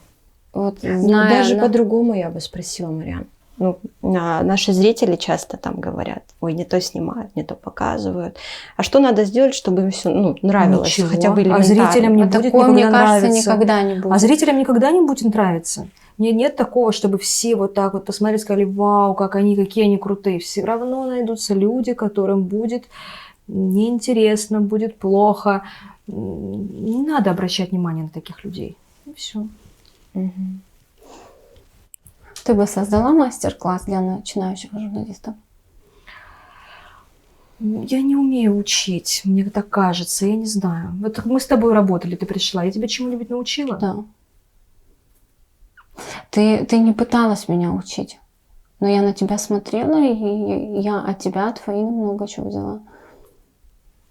Вот, Ну, зная, даже да. по-другому я бы спросила, Мариан. Ну, наши зрители часто там говорят, ой, не то снимают, не то показывают. А что надо сделать, чтобы им все нравилось? Ничего. Хотя бы А элементарно. зрителям не А будет такое, никогда мне кажется, нравиться. никогда не будет. А зрителям никогда не будет нравиться. Нет такого, чтобы все вот так вот посмотрели, сказали, вау, какие они крутые. Все равно найдутся люди, которым будет неинтересно, будет плохо. Не надо обращать внимание на таких людей. И все. Мгм. Ты бы создала мастер-класс для начинающих журналистов? Я не умею учить, мне так кажется, я не знаю. Вот мы с тобой работали, ты пришла, я тебя чему-нибудь научила? Да. Ты не пыталась меня учить, но я на тебя смотрела, и я от тебя, твои много чего взяла.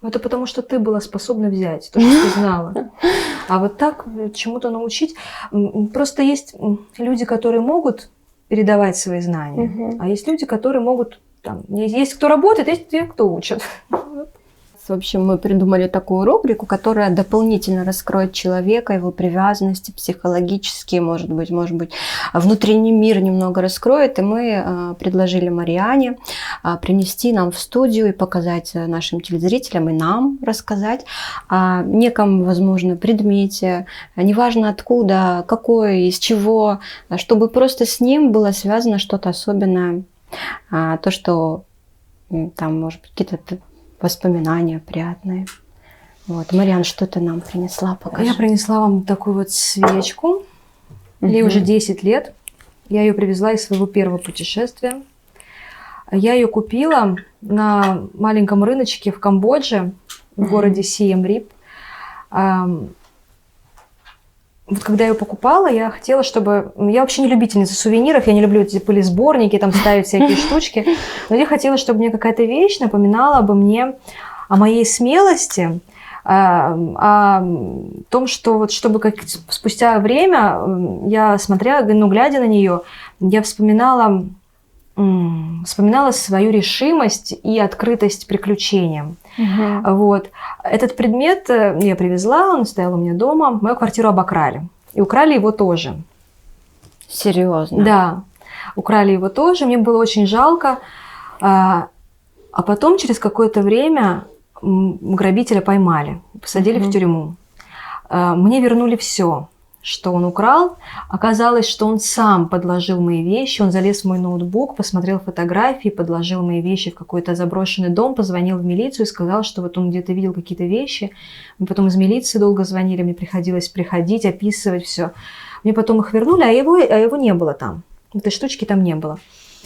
Это потому, что ты была способна взять то, что ты знала. А вот так чему-то научить... Просто есть люди, которые могут передавать свои знания, Мгм. а есть люди, которые могут... Там, есть кто работает, есть те, кто учат. В общем, мы придумали такую рубрику, которая дополнительно раскроет человека, его привязанности психологические, может быть, внутренний мир немного раскроет. И мы предложили Мариане принести нам в студию и показать нашим телезрителям и нам рассказать о неком, возможно, предмете, неважно откуда, какой, из чего, чтобы просто с ним было связано что-то особенное, то, что там, может быть, какие-то воспоминания приятные. Вот. Мариан, что ты нам принесла? Покажи. Я принесла вам такую вот свечку. Ей Мгм. уже 10 лет. Я ее привезла из своего первого путешествия. Я ее купила на маленьком рыночке в Камбодже, в городе Сием-Рип. Вот когда я ее покупала, я хотела, чтобы... Я вообще не любительница сувениров, я не люблю эти пылесборники, там ставить всякие штучки. Но я хотела, чтобы мне какая-то вещь напоминала обо мне, о моей смелости, о том, что вот чтобы спустя время я смотрела, глядя на нее, я вспоминала свою решимость и открытость приключениям. Мгм. Вот. Этот предмет я привезла, он стоял у меня дома. Мою квартиру обокрали. И украли его тоже. Серьезно? Да, украли его тоже. Мне было очень жалко. А потом, через какое-то время, грабителя поймали. Посадили в тюрьму. Мне вернули все, что он украл. Оказалось, что он сам подложил мои вещи, он залез в мой ноутбук, посмотрел фотографии, подложил мои вещи в какой-то заброшенный дом, позвонил в милицию и сказал, что вот он где-то видел какие-то вещи. Мы потом из милиции долго звонили, мне приходилось приходить, описывать все. Мне потом их вернули, а его не было там. Этой штучки там не было.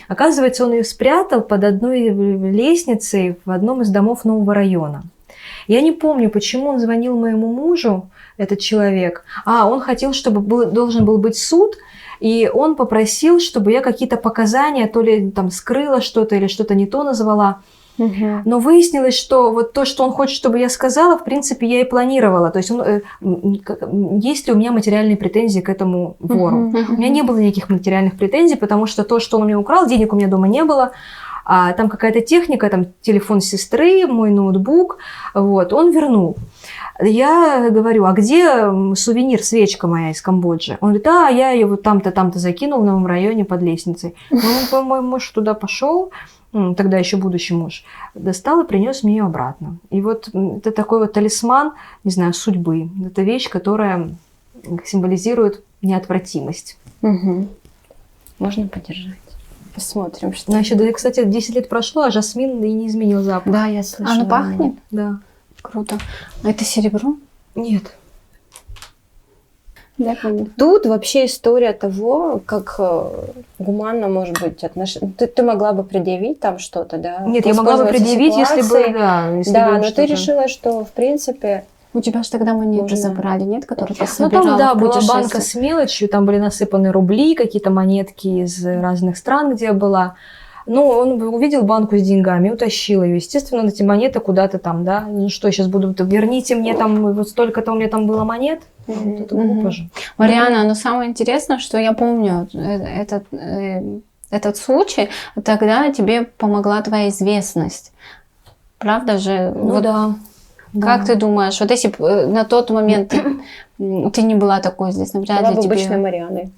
Оказывается, он ее спрятал под одной лестницей в одном из домов нового района. Я не помню, почему он звонил моему мужу, этот человек. Он хотел, чтобы должен был быть суд, и он попросил, чтобы я какие-то показания, то ли там скрыла что-то или что-то не то назвала. Мгм. Но выяснилось, что вот то, что он хочет, чтобы я сказала, в принципе, я и планировала. То есть есть ли у меня материальные претензии к этому вору? Мгм. У меня не было никаких материальных претензий, потому что то, что он у меня украл, денег у меня дома не было. А там какая-то техника, там телефон сестры, мой ноутбук, вот, он вернул. Я говорю, а где сувенир, свечка моя из Камбоджи? Он говорит, я ее вот там-то, там-то закинул в новом районе под лестницей. Мой муж туда пошел, тогда еще будущий муж, достал и принес мне ее обратно. И вот это такой вот талисман, не знаю, судьбы. Это вещь, которая символизирует неотвратимость. Мгм. Можно подержать? Посмотрим, что. Но еще, кстати, 10 лет прошло, а жасмин и не изменил запах. Да, я слышала. Оно пахнет? Да. Круто. А это серебро? Нет. Да, помню. Тут вообще история того, как гуманно может быть отношение. Ты могла бы предъявить там что-то, да? Нет, я могла бы Воспользоваться предъявить, если бы, ситуацией. да, если Да, бы но ты что-то- решила, что в принципе У тебя же тогда монеты Можно. забрали, нет, которые ты Ну, собирала там, да, в была путешествии? банка с мелочью, там были насыпаны рубли, какие-то монетки из разных стран, где я была. Ну, он увидел банку с деньгами, утащил ее. Естественно, эти монеты куда-то там, да. Ну что, сейчас буду, верните мне там, вот столько-то у меня там было монет. Вот это глупо же. Марианна, но самое интересное, что я помню этот случай, тогда тебе помогла твоя известность. Правда же? Ну Вот да. как ты думаешь, вот если бы на тот момент ты не была такой известной, вряд Была ли бы обычной тебе... Марианной.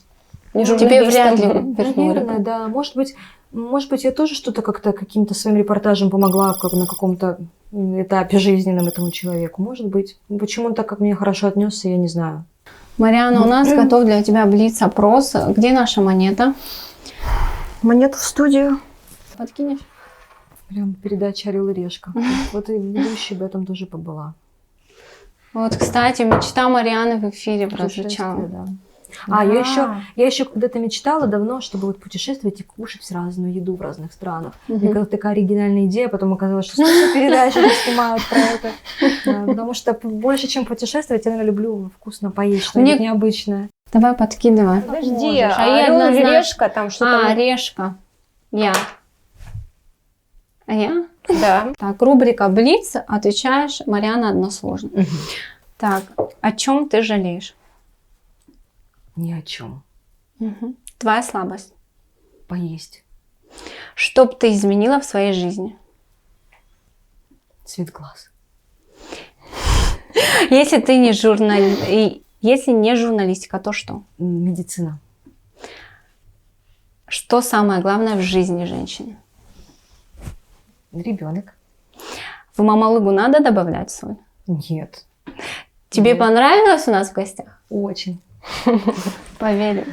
Не Тебе вряд ли журналистом. вернули. Наверное, да. Может быть, я тоже что-то как-то каким-то своим репортажем помогла на каком-то этапе жизненном этому человеку. Может быть. Почему он так как мне хорошо отнесся, я не знаю. Марианна, у нас готов для тебя блиц-опрос. Где наша монета? Монету в студию. Подкинешь? Прям передача «Орел и решка». Вот и ведущая в этом тоже побыла. Вот, кстати, мечта Марианны в эфире прозвучала. Путешествие, да. Я еще когда-то мечтала давно, чтобы вот путешествовать и кушать разную еду в разных странах. Мне казалась такая оригинальная идея, потом оказалось, что столько передач уже снимают про это. Да, потому что больше, чем путешествовать, я, наверное, люблю вкусно поесть, что-нибудь необычное. Давай подкидывай. Подожди, Можешь. а я орел или однозначно- решка, там что-то... решка. Я. А я? Да. Так, рубрика «Блиц». Отвечаешь, Марианна, односложно. Так, о чем ты жалеешь? Ни о чем. Твоя слабость. Поесть. Что бы ты изменила в своей жизни? Цвет глаз. Если ты не если не журналистика, то что? Медицина. Что самое главное в жизни женщины? Ребенок. В мамалыгу надо добавлять соль? Нет. Тебе понравилось у нас в гостях? Очень. Поверю.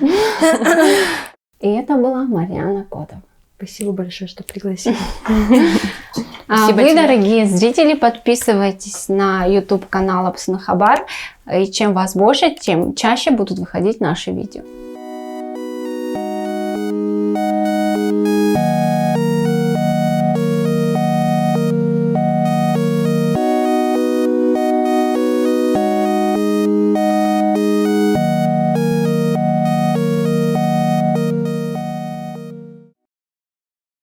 И это была Марианна Котова. Спасибо большое, что пригласили. А Спасибо вы, тебе. дорогие зрители, подписывайтесь на YouTube канал Апсун Хабар. И чем вас больше, тем чаще будут выходить наши видео.